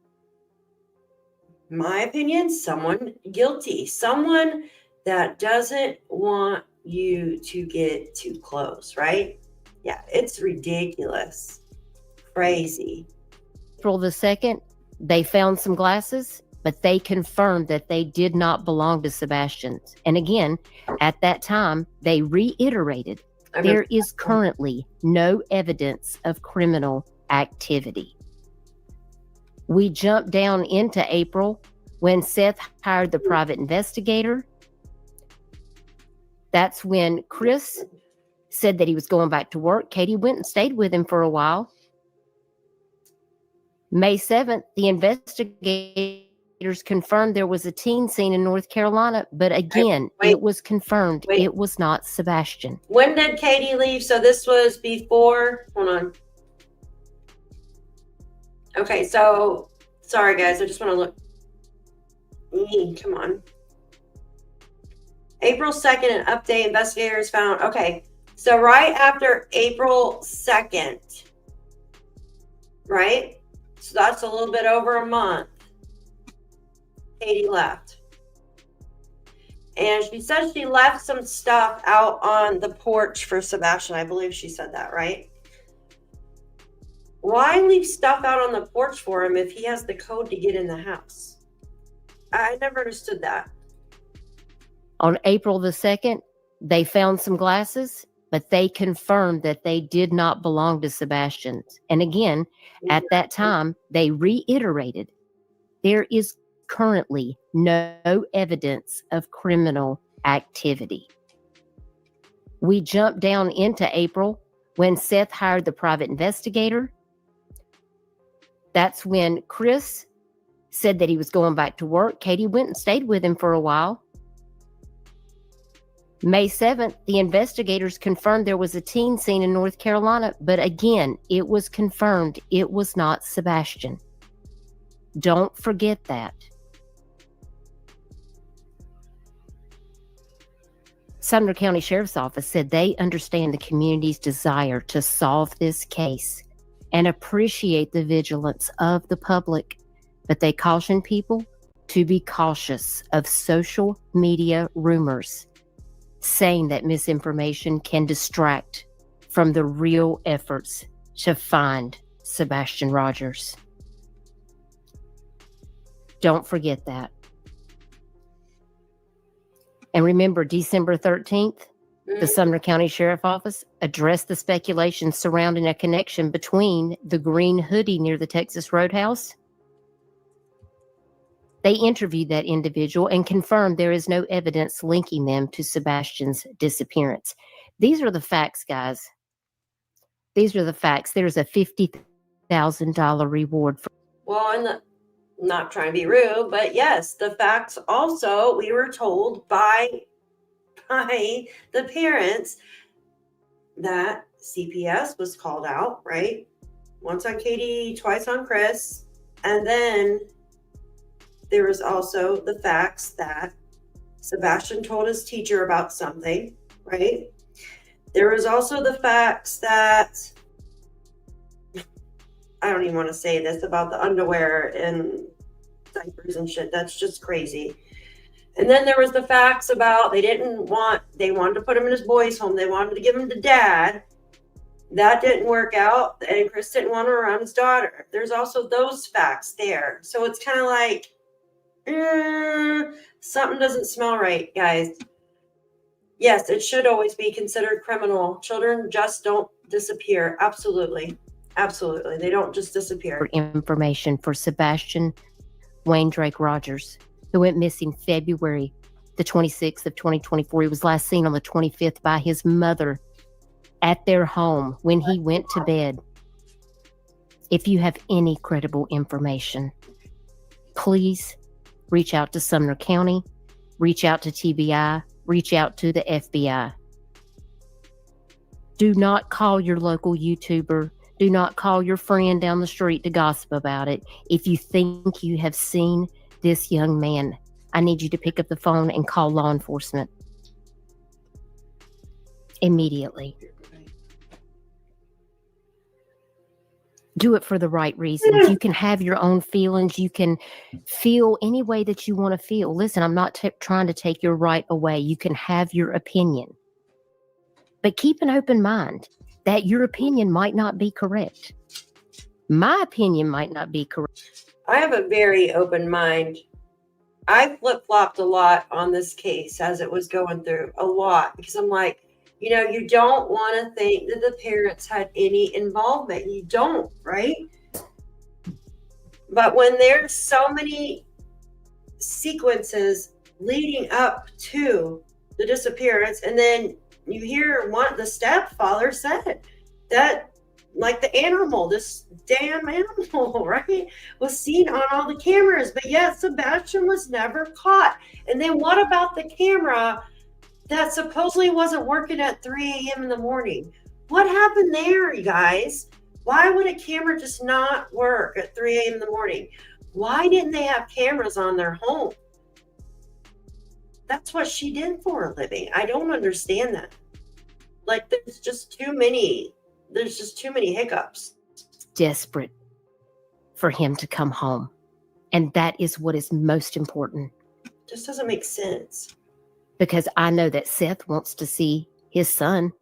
In my opinion, someone guilty, someone that doesn't want you to get too close, right? Yeah, it's ridiculous. Crazy. April the 2nd, they found some glasses, but they confirmed that they did not belong to Sebastian's. And again, at that time, they reiterated there is currently no evidence of criminal activity. We jumped down into April when Seth hired the private investigator. That's when Chris said that he was going back to work. Katie went and stayed with him for a while. May 7th, the investigators confirmed there was a teen seen in North Carolina, but again, it was confirmed it was not Sebastian. When did Katie leave? So this was before, hold on. Okay, so sorry guys, I just want to look. Come on. April 2nd, an update, investigators found, okay, so right after April 2nd, right? So that's a little bit over a month. Katie left. And she said she left some stuff out on the porch for Sebastian. I believe she said that, right? Why leave stuff out on the porch for him if he has the code to get in the house? I never understood that. On April the 2nd, they found some glasses, but they confirmed that they did not belong to Sebastian's. And again, at that time, they reiterated there is currently no evidence of criminal activity. We jump down into April when Seth hired the private investigator. That's when Chris said that he was going back to work. Katie went and stayed with him for a while. May 7th, the investigators confirmed there was a teen seen in North Carolina, but again, it was confirmed it was not Sebastian. Don't forget that. Sumner County Sheriff's Office said they understand the community's desire to solve this case and appreciate the vigilance of the public, but they caution people to be cautious of social media rumors, saying that misinformation can distract from the real efforts to find Sebastian Rogers. Don't forget that. And remember, December 13th, the Sumner County Sheriff's Office addressed the speculation surrounding a connection between the green hoodie near the Texas Roadhouse. They interviewed that individual and confirmed there is no evidence linking them to Sebastian's disappearance. These are the facts, guys. These are the facts. There's a $50,000 reward for. Well, and not trying to be rude, but yes, the facts also, we were told by the parents that CPS was called out, right? Once on Katie, twice on Chris. And then there was also the facts that Sebastian told his teacher about something, right? There was also the facts that, I don't even want to say this, about the underwear and diapers and shit. That's just crazy. And then there was the facts about they wanted to put him in his boys' home. They wanted to give him to dad. That didn't work out. And Chris didn't want him around his daughter. There's also those facts there. So it's kind of like, something doesn't smell right, guys. Yes, it should always be considered criminal. Children just don't disappear. Absolutely. Absolutely. They don't just disappear. Information for Sebastian Wayne Drake Rogers, who went missing February the 26th of 2024. He was last seen on the 25th by his mother at their home when he went to bed. If you have any credible information, please reach out to Sumner County, reach out to TBI, reach out to the FBI. Do not call your local YouTuber. Do not call your friend down the street to gossip about it. If you think you have seen this young man, I need you to pick up the phone and call law enforcement immediately. Do it for the right reasons. You can have your own feelings. You can feel any way that you want to feel. Listen, I'm not trying to take your right away. You can have your opinion. But keep an open mind that your opinion might not be correct. My opinion might not be correct. I have a very open mind. I flip-flopped a lot on this case as it was going through, a lot, because I'm like, you don't want to think that the parents had any involvement. You don't, right? But when there's so many sequences leading up to the disappearance, and then you hear what the stepfather said, that like the animal, this damn animal, right, was seen on all the cameras, but yet Sebastian was never caught. And then what about the camera that supposedly wasn't working at 3 a.m. in the morning? What happened there, you guys? Why would a camera just not work at 3 a.m. in the morning? Why didn't they have cameras on their home? That's what she did for a living. I don't understand that. Like, there's just too many hiccups. Desperate for him to come home. And that is what is most important. Just doesn't make sense. Because I know that Seth wants to see his son.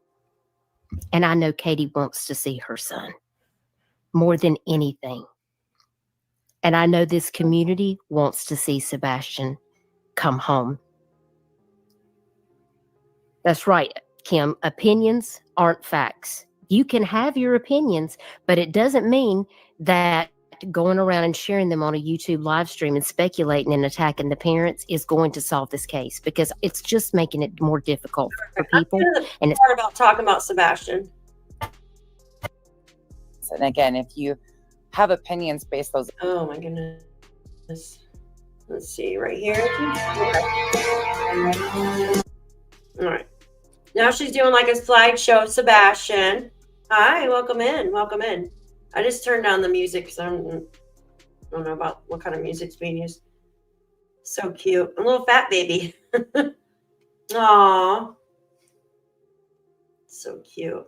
And I know Katie wants to see her son more than anything. And I know this community wants to see Sebastian come home. That's right, Kim. Opinions aren't facts. You can have your opinions, but it doesn't mean that going around and sharing them on a YouTube live stream and speculating and attacking the parents is going to solve this case, because it's just making it more difficult for people. And it's hard about talking about Sebastian. And again, if you have opinions based those. Oh my goodness. Let's see right here. All right. Now she's doing like a slideshow of Sebastian. Hi, welcome in. Welcome in. I just turned down the music because I don't know about what kind of music's being used. So cute. A little fat baby. Aw. So cute.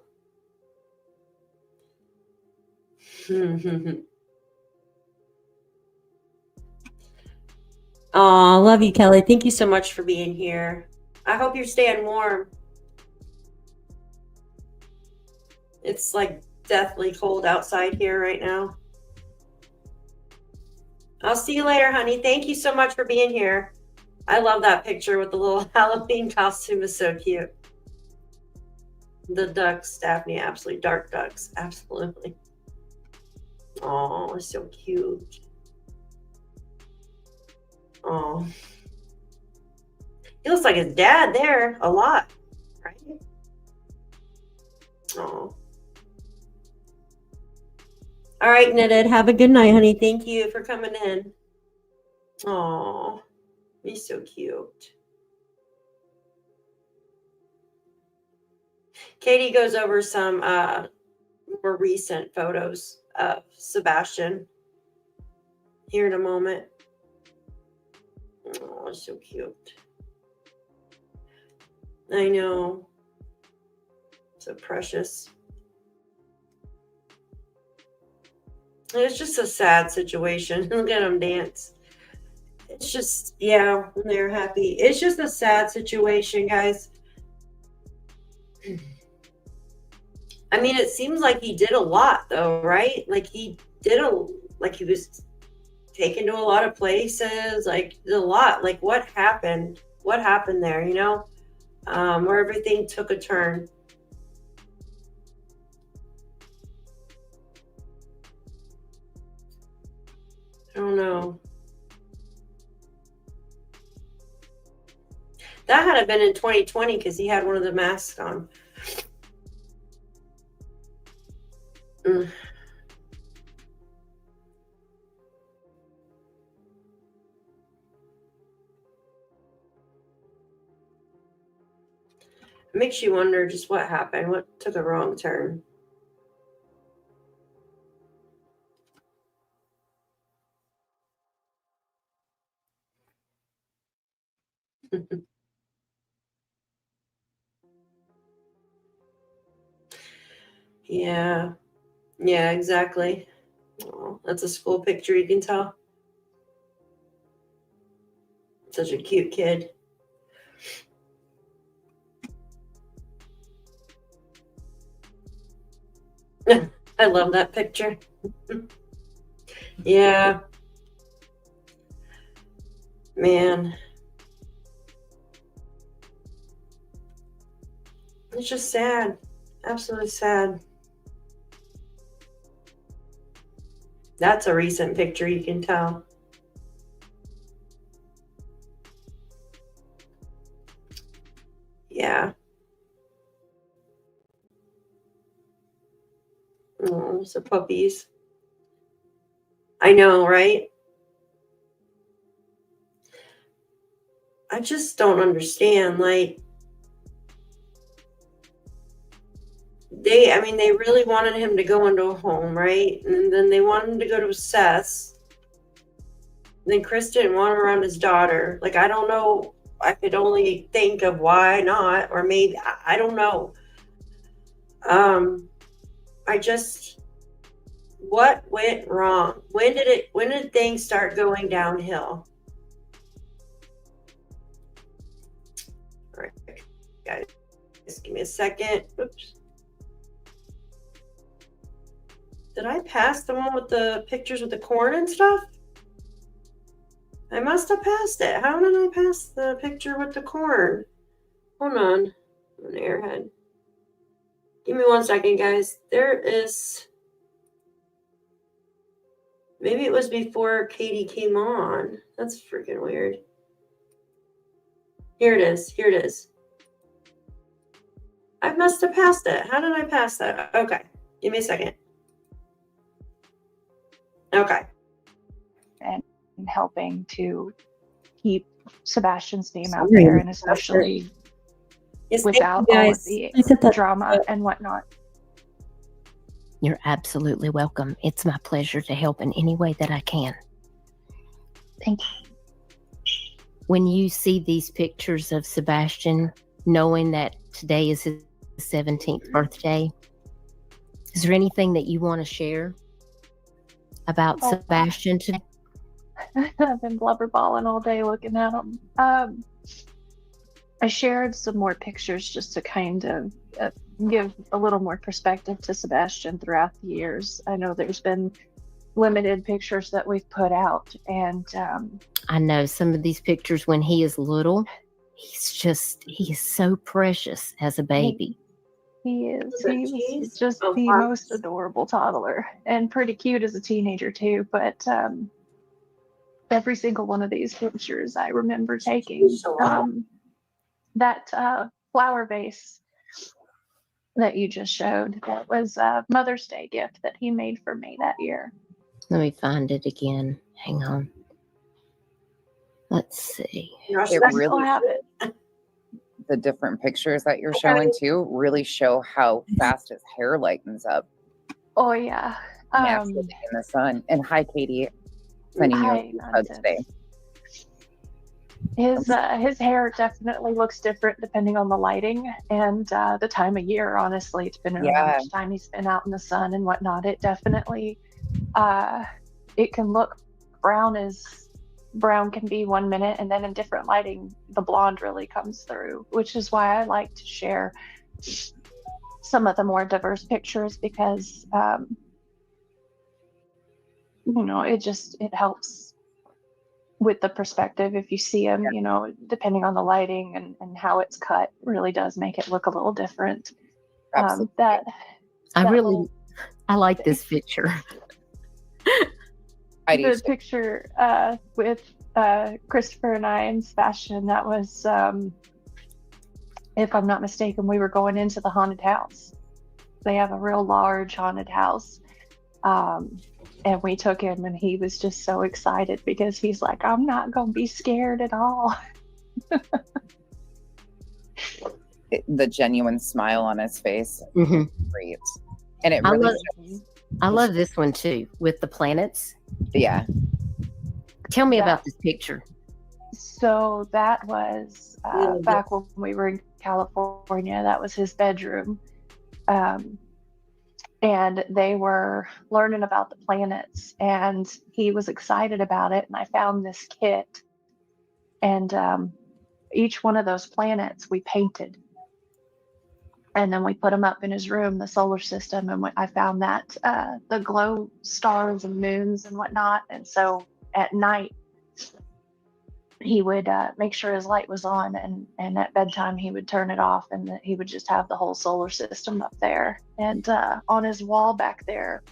Aw, love you, Kelly. Thank you so much for being here. I hope you're staying warm. It's like deathly cold outside here right now. I'll see you later, honey. Thank you so much for being here. I love that picture with the little Halloween costume. Is so cute. The ducks, Daphne, absolutely dark ducks, absolutely. Oh, it's so cute. Oh, he looks like his dad there a lot, right? Oh. All right, Knitted. Have a good night, honey. Thank you for coming in. Oh, he's so cute. Katie goes over some more recent photos of Sebastian here in a moment. Oh, it's so cute. I know. So precious. It's just a sad situation. Look at them dance. It's just, yeah, when they're happy. It's just a sad situation, guys. I mean, it seems like he did a lot, though, right? Like he was taken to a lot of places, like a lot. Like what happened? What happened there, you know? Where everything took a turn. I don't know. That had to have been in 2020 because he had one of the masks on. It makes you wonder just what happened, what took a wrong turn. Yeah. Yeah, exactly. Oh, that's a school picture, you can tell. Such a cute kid. I love that picture. Yeah. Man. It's just sad. Absolutely sad. That's a recent picture, you can tell. Yeah. Oh, so puppies. I know, right? I just don't understand. Like, they really wanted him to go into a home, right? And then they wanted him to go to Seth's. And then Chris didn't want him around his daughter. Like, I don't know. I could only think of why not, or maybe, I don't know. What went wrong? When did things start going downhill? All right, guys, just give me a second. Oops. Did I pass the one with the pictures with the corn and stuff? I must have passed it. How did I pass the picture with the corn? Hold on. I'm an airhead. Give me 1 second, guys. There is... Maybe it was before Katie came on. That's freaking weird. Here it is. Here it is. I must have passed it. How did I pass that? Okay. Give me a second. Okay. And helping to keep Sebastian's name out there, and especially without all of the drama and whatnot. You're absolutely welcome. It's my pleasure to help in any way that I can. Thank you. When you see these pictures of Sebastian, knowing that today is his 17th birthday, is there anything that you want to share about Sebastian today? I've been blubberballing all day looking at them. I shared some more pictures just to kind of give a little more perspective to Sebastian throughout the years. I know there's been limited pictures that we've put out, and I know some of these pictures when he is little, he is so precious as a baby. He was just the most adorable toddler, and pretty cute as a teenager too. But every single one of these pictures I remember taking. That flower vase that you just showed, that was a Mother's Day gift that he made for me that year. Let me find it again. Hang on. Let's see. It really, the different pictures that you're showing too really show how fast his hair lightens up. Oh yeah. Naturally in the sun. And hi, Katie. Sending you a hug today. His hair definitely looks different depending on the lighting and the time of year, honestly, depending on how much time he's been out in the sun and whatnot. It definitely it can look brown as brown can be 1 minute, and then in different lighting the blonde really comes through, which is why I like to share some of the more diverse pictures, because it helps with the perspective. If you see him, depending on the lighting and how it's cut, really does make it look a little different. I like this picture. The picture with Christopher and I and Sebastian, that was, if I'm not mistaken, we were going into the haunted house. They have a real large haunted house. And we took him, and he was just so excited because he's like, I'm not going to be scared at all. The genuine smile on his face. Mm-hmm. Great. And it really I love this one too, with the planets. Yeah. Tell me about this picture. So that was back when we were in California. That was his bedroom. And they were learning about the planets, and he was excited about it. And I found this kit, and each one of those planets we painted, and then we put them up in his room, the solar system. And I found that the glow stars and moons and whatnot. And so at night, he would make sure his light was on, and at bedtime he would turn it off, and he would just have the whole solar system up there. And on his wall back there,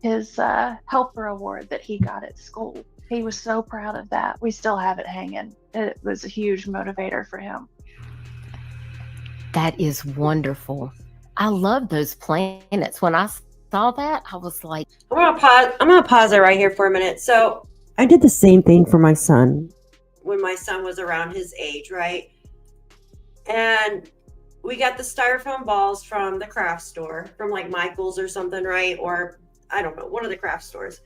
his helper award that he got at school, he was so proud of that. We still have it hanging. It was a huge motivator for him. That is wonderful. I love those planets. When I saw that, I was like, I'm gonna pause it right here for a minute. So I did the same thing for my son when my son was around his age, right? And we got the styrofoam balls from the craft store, from like Michael's or something, right? Or I don't know, one of the craft stores.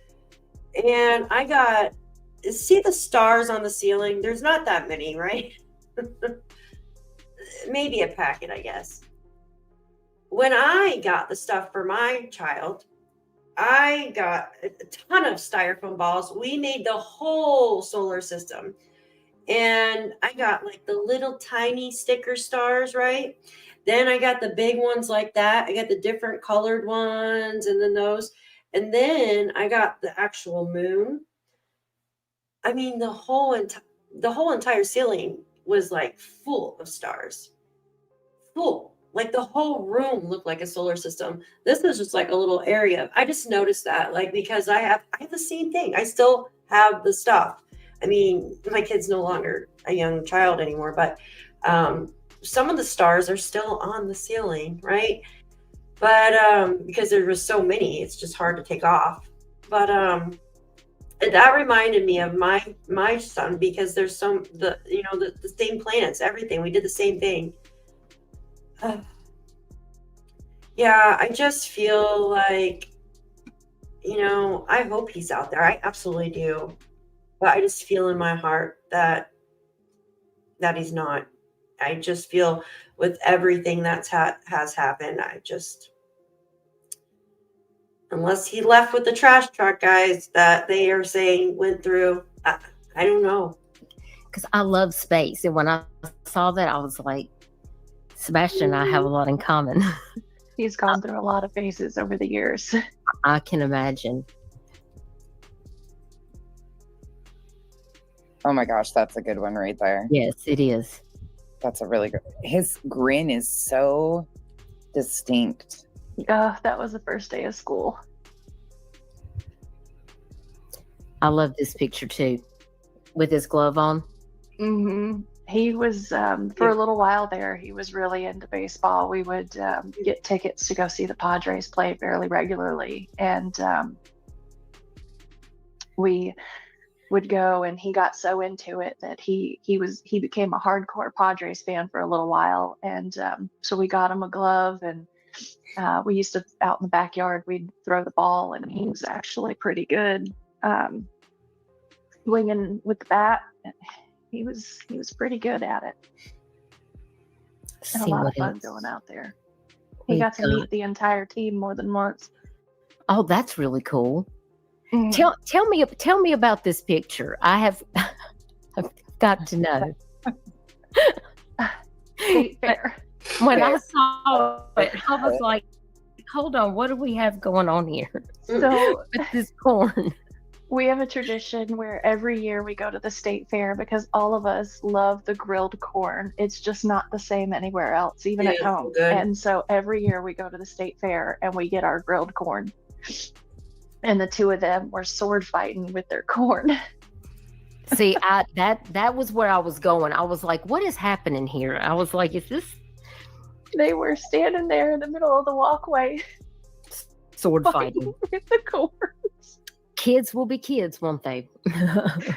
And I got, see the stars on the ceiling? There's not that many, right? Maybe a packet, I guess. When I got the stuff for my child, I got a ton of styrofoam balls. We made the whole solar system. And I got like the little tiny sticker stars, right? Then I got the big ones like that. I got the different colored ones and then those. And then I got the actual moon. I mean, the whole entire ceiling was like full of stars. Full. Like the whole room looked like a solar system. This was just like a little area. I just noticed that, like, because I have the same thing. I still have the stuff. I mean, my kid's no longer a young child anymore, but some of the stars are still on the ceiling, right? But because there was so many, it's just hard to take off. But that reminded me of my son, because there's the same planets, everything. We did the same thing. Yeah, I just feel like, I hope he's out there. I absolutely do. But I just feel in my heart that he's not. I just feel with everything that's has happened, unless he left with the trash truck guys that they are saying went through, I don't know. because I love space. And when I saw that, I was like, Sebastian and I have a lot in common. He's gone through a lot of phases over the years. I can imagine. Oh my gosh, that's a good one right there. Yes, it is. That's a really good. His grin is so distinct. That was the first day of school. I love this picture too, with his glove on. Mm-hmm. He was, for a little while there, he was really into baseball. We would get tickets to go see the Padres play fairly regularly. And we would go, and he got so into it that he became a hardcore Padres fan for a little while. And so we got him a glove, and we used to, out in the backyard, we'd throw the ball, and he was actually pretty good swinging with the bat. He was pretty good at it. And a lot of fun going out there. He got to meet the entire team more than once. Oh, that's really cool. Mm. Tell me about this picture. I've got to know. State fair. When I saw it, I was like, hold on, what do we have going on here? So with this corn. We have a tradition where every year we go to the state fair because all of us love the grilled corn. It's just not the same anywhere else, even at home. Good. And so every year we go to the state fair and we get our grilled corn. And the two of them were sword fighting with their corn. See, that was where I was going. I was like, what is happening here? I was like, is this? They were standing there in the middle of the walkway. Sword fighting. With the corn. Kids will be kids, won't they?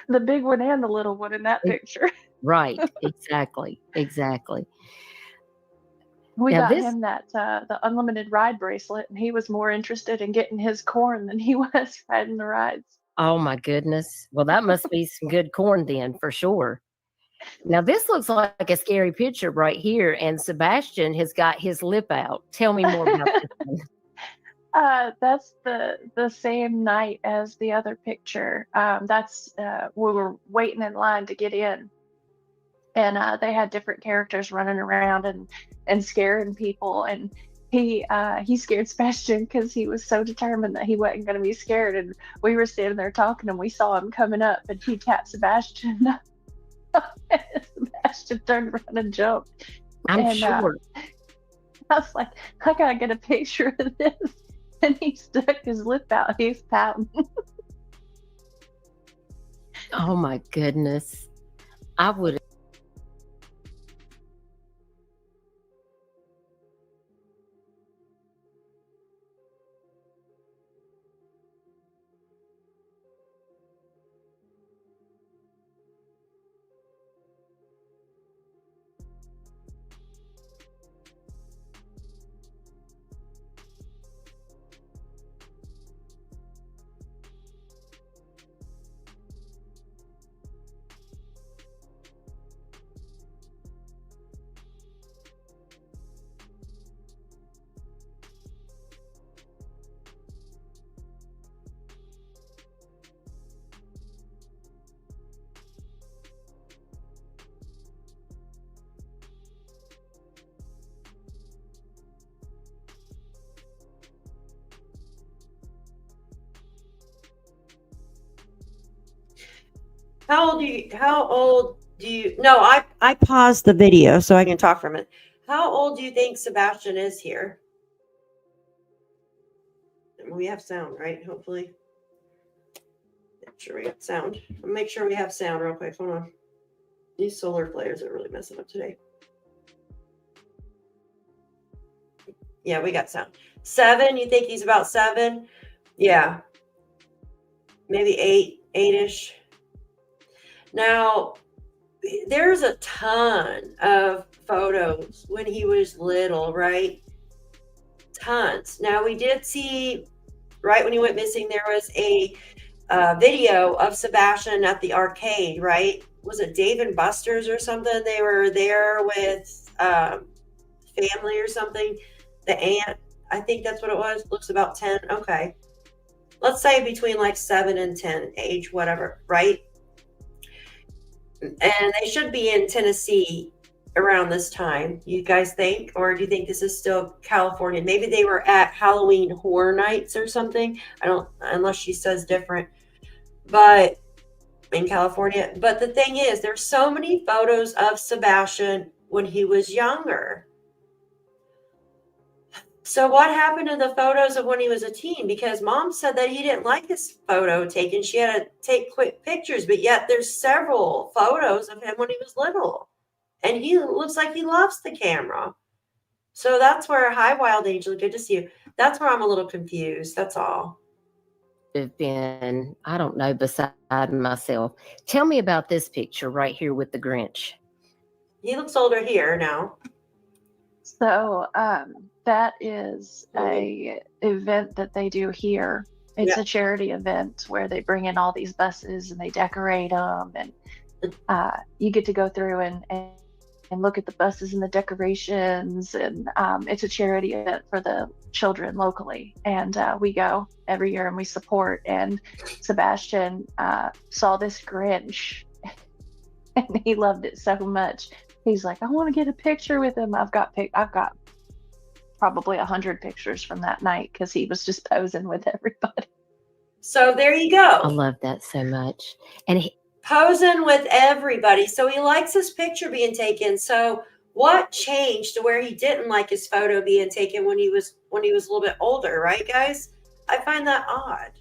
The big one and the little one in that picture. Right. Exactly. We got him that the unlimited ride bracelet, and he was more interested in getting his corn than he was riding the rides. Oh my goodness. Well, that must be some good corn then, for sure. Now this looks like a scary picture right here, and Sebastian has got his lip out. Tell me more about this one. That's the same night as the other picture. That's we were waiting in line to get in, and they had different characters running around and scaring people. And he scared Sebastian because he was so determined that he wasn't going to be scared. And we were standing there talking, and we saw him coming up, and he tapped Sebastian. And Sebastian turned around and jumped. I'm sure. I was like, I gotta get a picture of this. And he stuck his lip out. He's pouting. Oh my goodness. I would How old do you no, I paused the video so I can talk for a minute. How old do you think Sebastian is here? We have sound, right? Hopefully. Make sure we have sound. Make sure we have sound real quick. Hold on. These solar flares are really messing up today. Yeah, we got sound. 7, you think he's about 7? Yeah. Maybe 8-ish. Now, there's a ton of photos when he was little, right? Tons. Now, we did see, right when he went missing, there was a video of Sebastian at the arcade, right? Was it Dave and Buster's or something? They were there with family or something. The aunt, I think that's what it was. Looks about 10. Okay. Let's say between like 7 and 10 age, whatever, right? And they should be in Tennessee around this time, you guys think? Or do you think this is still California? Maybe they were at Halloween Horror Nights or something. I don't, unless she says different. But in California. But the thing is, there's so many photos of Sebastian when he was younger. So what happened to the photos of when he was a teen? Because mom said that he didn't like his photo taken. She had to take quick pictures, but yet there's several photos of him when he was little. And he looks like he loves the camera. So that's where, hi, Wild Angel, good to see you. That's where I'm a little confused. That's all. Have been, I don't know, beside myself. Tell me about this picture right here with the Grinch. He looks older here now. So that is a event that they do here. It's a charity event where they bring in all these buses and they decorate them, and you get to go through and look at the buses and the decorations, and it's a charity event for the children locally, and we go every year and we support. And Sebastian saw this Grinch and he loved it so much. He's like, I want to get a picture with him. I've got probably 100 pictures from that night because he was just posing with everybody. So there you go. I love that so much. And posing with everybody. So he likes his picture being taken. So what changed to where he didn't like his photo being taken when he was a little bit older, right, guys? I find that odd.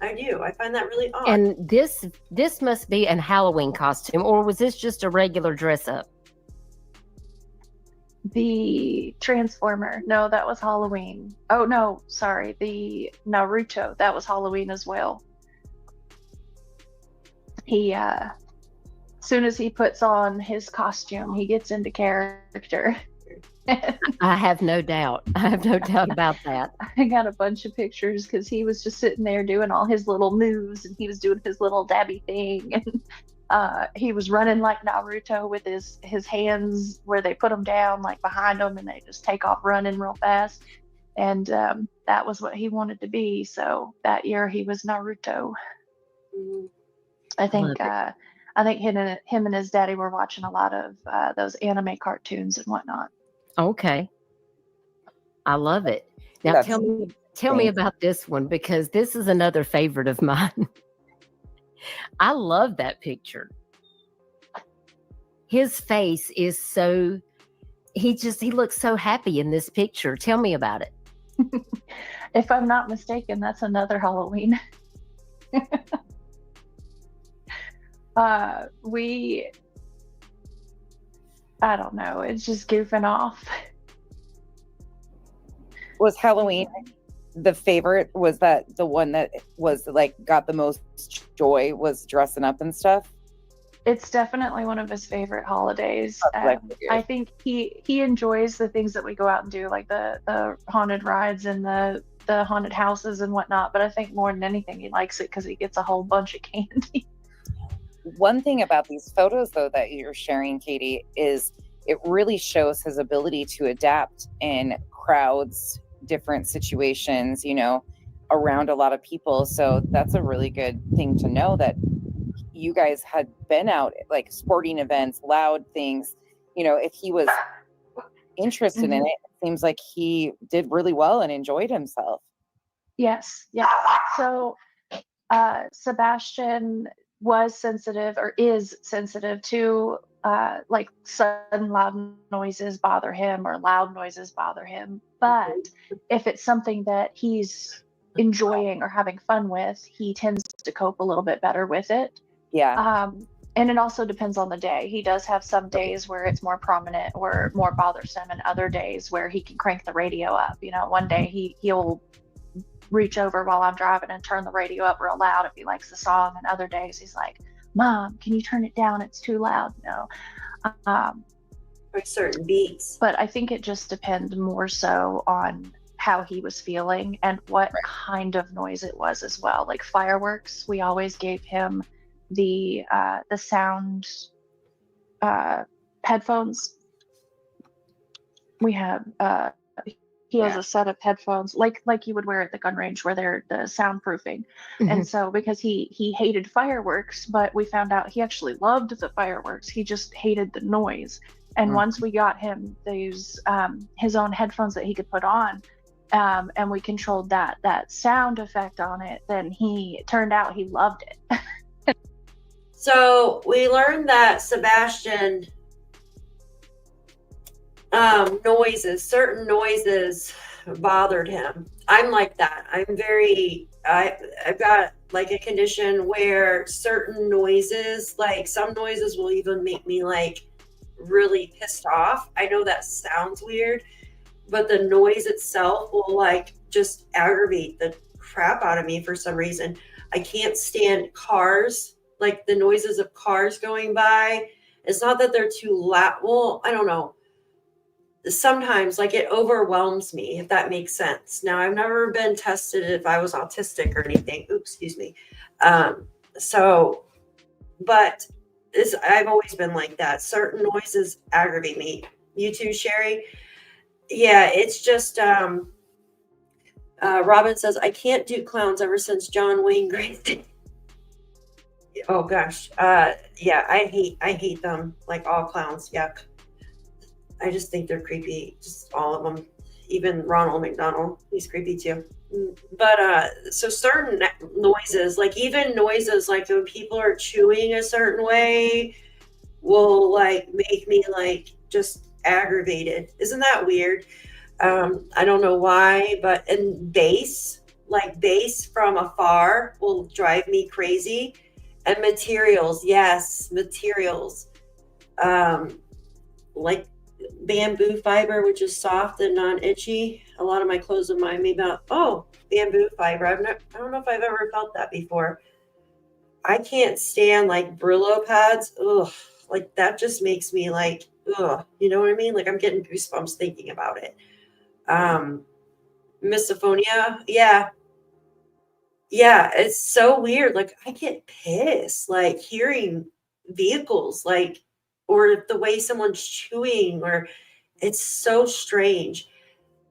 I do. I find that really odd. And this must be an Halloween costume, or was this just a regular dress up? The Transformer. No, that was Halloween. Oh, no, sorry. The Naruto. That was Halloween as well. He, as soon as he puts on his costume, he gets into character. I have no doubt. I have no doubt about that. I got a bunch of pictures because he was just sitting there doing all his little moves, and he was doing his little dabby thing. And he was running like Naruto with his hands where they put them down like behind him, and they just take off running real fast. And that was what he wanted to be. So that year he was Naruto. I think him and his daddy were watching a lot of those anime cartoons and whatnot. Okay. I love it. Now tell me about this one, because this is another favorite of mine. I love that picture. His face is so, he looks so happy in this picture. Tell me about it. If I'm not mistaken, that's another Halloween. I don't know. It's just goofing off. Was Halloween the favorite? Was that the one that was like got the most joy, was dressing up and stuff? It's definitely one of his favorite holidays. I think he enjoys the things that we go out and do, like the haunted rides and the haunted houses and whatnot. But I think more than anything, he likes it because he gets a whole bunch of candy. One thing about these photos, though, that you're sharing, Katie, is it really shows his ability to adapt in crowds, different situations, around a lot of people. So that's a really good thing to know, that you guys had been out like sporting events, loud things. If he was interested in it, it seems like he did really well and enjoyed himself. Yes. Yeah. So Sebastian was sensitive or is sensitive to like sudden loud noises bother him or loud noises bother him. But if it's something that he's enjoying or having fun with, he tends to cope a little bit better with it. Yeah. And it also depends on the day. He does have some days where it's more prominent or more bothersome, and other days where he can crank the radio up. You know, one day he'll reach over while I'm driving and turn the radio up real loud if he likes the song, and other days he's like, "Mom, can you turn it down? It's too loud." Or certain beats. But I think it just depends more so on how he was feeling and what kind of noise it was as well. Like fireworks, we always gave him the sound headphones. We have he has a set of headphones like you would wear at the gun range, where they're the soundproofing. And so because he hated fireworks, but we found out he actually loved the fireworks, he just hated the noise. And once we got him those his own headphones that he could put on, and we controlled that sound effect on it, then he turned out he loved it. So we learned that Sebastian certain noises bothered him. I'm like that. I've got like a condition where certain noises, like some noises will even make me like really pissed off. I know that sounds weird, but the noise itself will like just aggravate the crap out of me for some reason. I can't stand cars, like the noises of cars going by. It's not that they're too loud. Well, I don't know. Sometimes like it overwhelms me, if that makes sense. Now, I've never been tested if I was autistic or anything. Oops, excuse me. But I've always been like that. Certain noises aggravate me. You too, Sherry? Yeah, it's just Robin says, I can't do clowns ever since John Wayne Gracie. Oh gosh. Yeah, I hate them, like all clowns. Yuck. I just think they're creepy. Just all of them. Even Ronald McDonald, he's creepy too. But so certain noises, like even noises like when people are chewing a certain way will like make me like just aggravated. Isn't that weird? I don't know why, but and bass from afar will drive me crazy. And materials, yes, materials. Like bamboo fiber, which is soft and non-itchy. A lot of my clothes remind me about bamboo fiber. I don't know if I've ever felt that before. I can't stand like Brillo pads. Ugh, like that just makes me like, ugh, you know what I mean? Like I'm getting goosebumps thinking about it. Misophonia, yeah, it's so weird. Like I get pissed, like hearing vehicles, like, or the way someone's chewing, or it's so strange.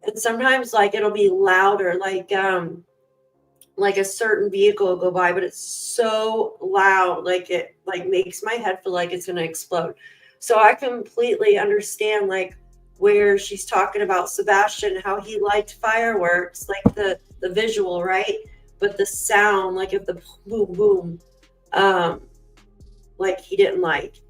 And sometimes like it'll be louder, like a certain vehicle will go by, but it's so loud, like it like makes my head feel like it's gonna explode. So I completely understand like where she's talking about Sebastian, how he liked fireworks, like the visual, right? But the sound, like if the boom boom, like he didn't like.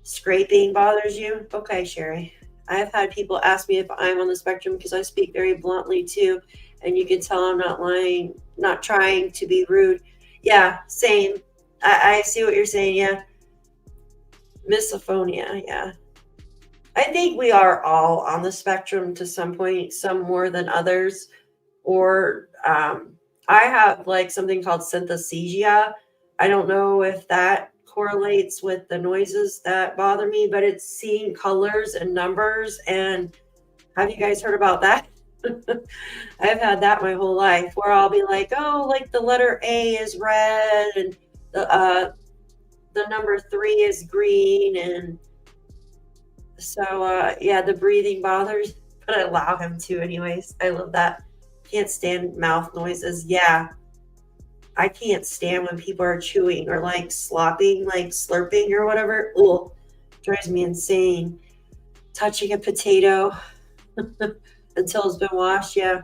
Scraping bothers you? Okay, Sherry. I've had people ask me if I'm on the spectrum because I speak very bluntly too, and you can tell I'm not lying, not trying to be rude. Yeah, same. I see what you're saying. Yeah. Misophonia. Yeah. I think we are all on the spectrum to some point, some more than others. Or I have like something called synesthesia. I don't know if that correlates with the noises that bother me, but it's seeing colors and numbers. And have you guys heard about that? I've had that my whole life, where I'll be like, oh, like the letter A is red and the number 3 is green, and so yeah, the breathing bothers, but I allow him to anyways. I love that. Can't stand mouth noises. Yeah, I can't stand when people are chewing or like slopping, like slurping or whatever. Ugh, drives me insane. Touching a potato until it's been washed. Yeah,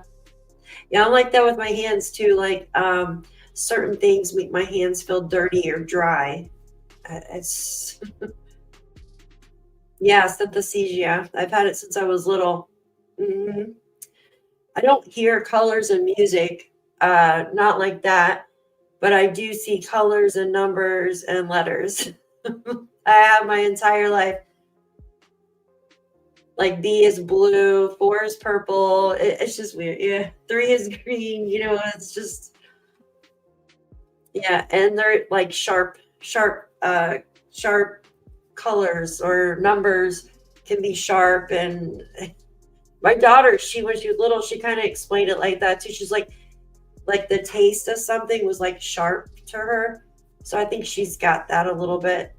I'm like that with my hands too. Like certain things make my hands feel dirty or dry. It's yeah, synesthesia. I've had it since I was little. I don't hear colors and music, not like that, but I do see colors and numbers and letters. I have my entire life. Like B is blue, 4 is purple. It's just weird. Yeah, 3 is green. You know, it's just yeah, and they're like sharp colors or numbers can be sharp. And my daughter, when she was little, she kind of explained it like that too. She's like the taste of something was like sharp to her. So I think she's got that a little bit.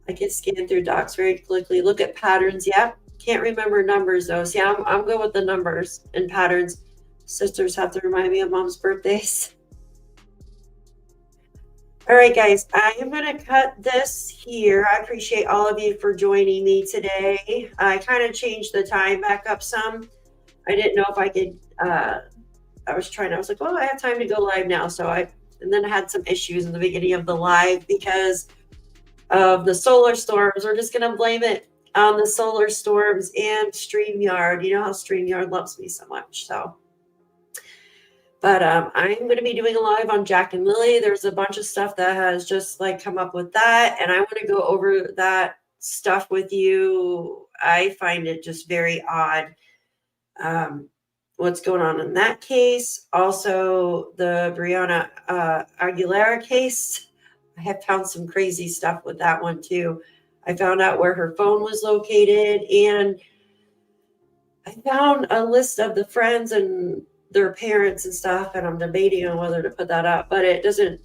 I can scan through docs very quickly, look at patterns. Yeah, can't remember numbers though. See, I'm good with the numbers and patterns. Sisters have to remind me of mom's birthdays. All right, guys, I am going to cut this here. I appreciate all of you for joining me today. I kind of changed the time back up some. I didn't know if I could, I was like, oh, I have time to go live now. And then I had some issues in the beginning of the live because of the solar storms. We're just going to blame it on the solar storms and StreamYard. You know how StreamYard loves me so much. But I'm going to be doing a live on Jack and Lily. There's a bunch of stuff that has just like come up with that. And I want to go over that stuff with you. I find it just very odd. What's going on in that case. Also, the Brianna Aguilera case. I have found some crazy stuff with that one too. I found out where her phone was located, and I found a list of the friends and their parents and stuff, and I'm debating on whether to put that up, but it doesn't,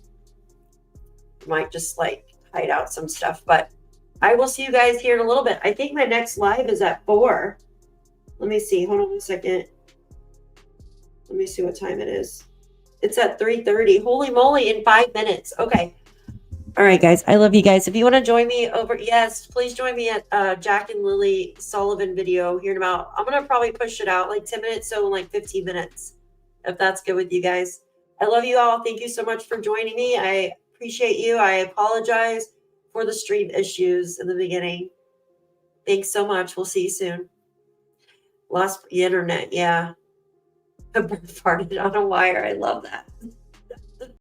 might just like hide out some stuff. But I will see you guys here in a little bit. I think my next live is at 4. Let me see. Hold on a second. Let me see what time it is. It's at 3:30. Holy moly, in 5 minutes. Okay. All right, guys. I love you guys. If you want to join me over, yes, please join me at Jack and Lily Sullivan video here in about, I'm going to probably push it out like 10 minutes, so in like 15 minutes, if that's good with you guys. I love you all. Thank you so much for joining me. I appreciate you. I apologize for the stream issues in the beginning. Thanks so much. We'll see you soon. Lost the internet. Yeah. I farted on a wire. I love that.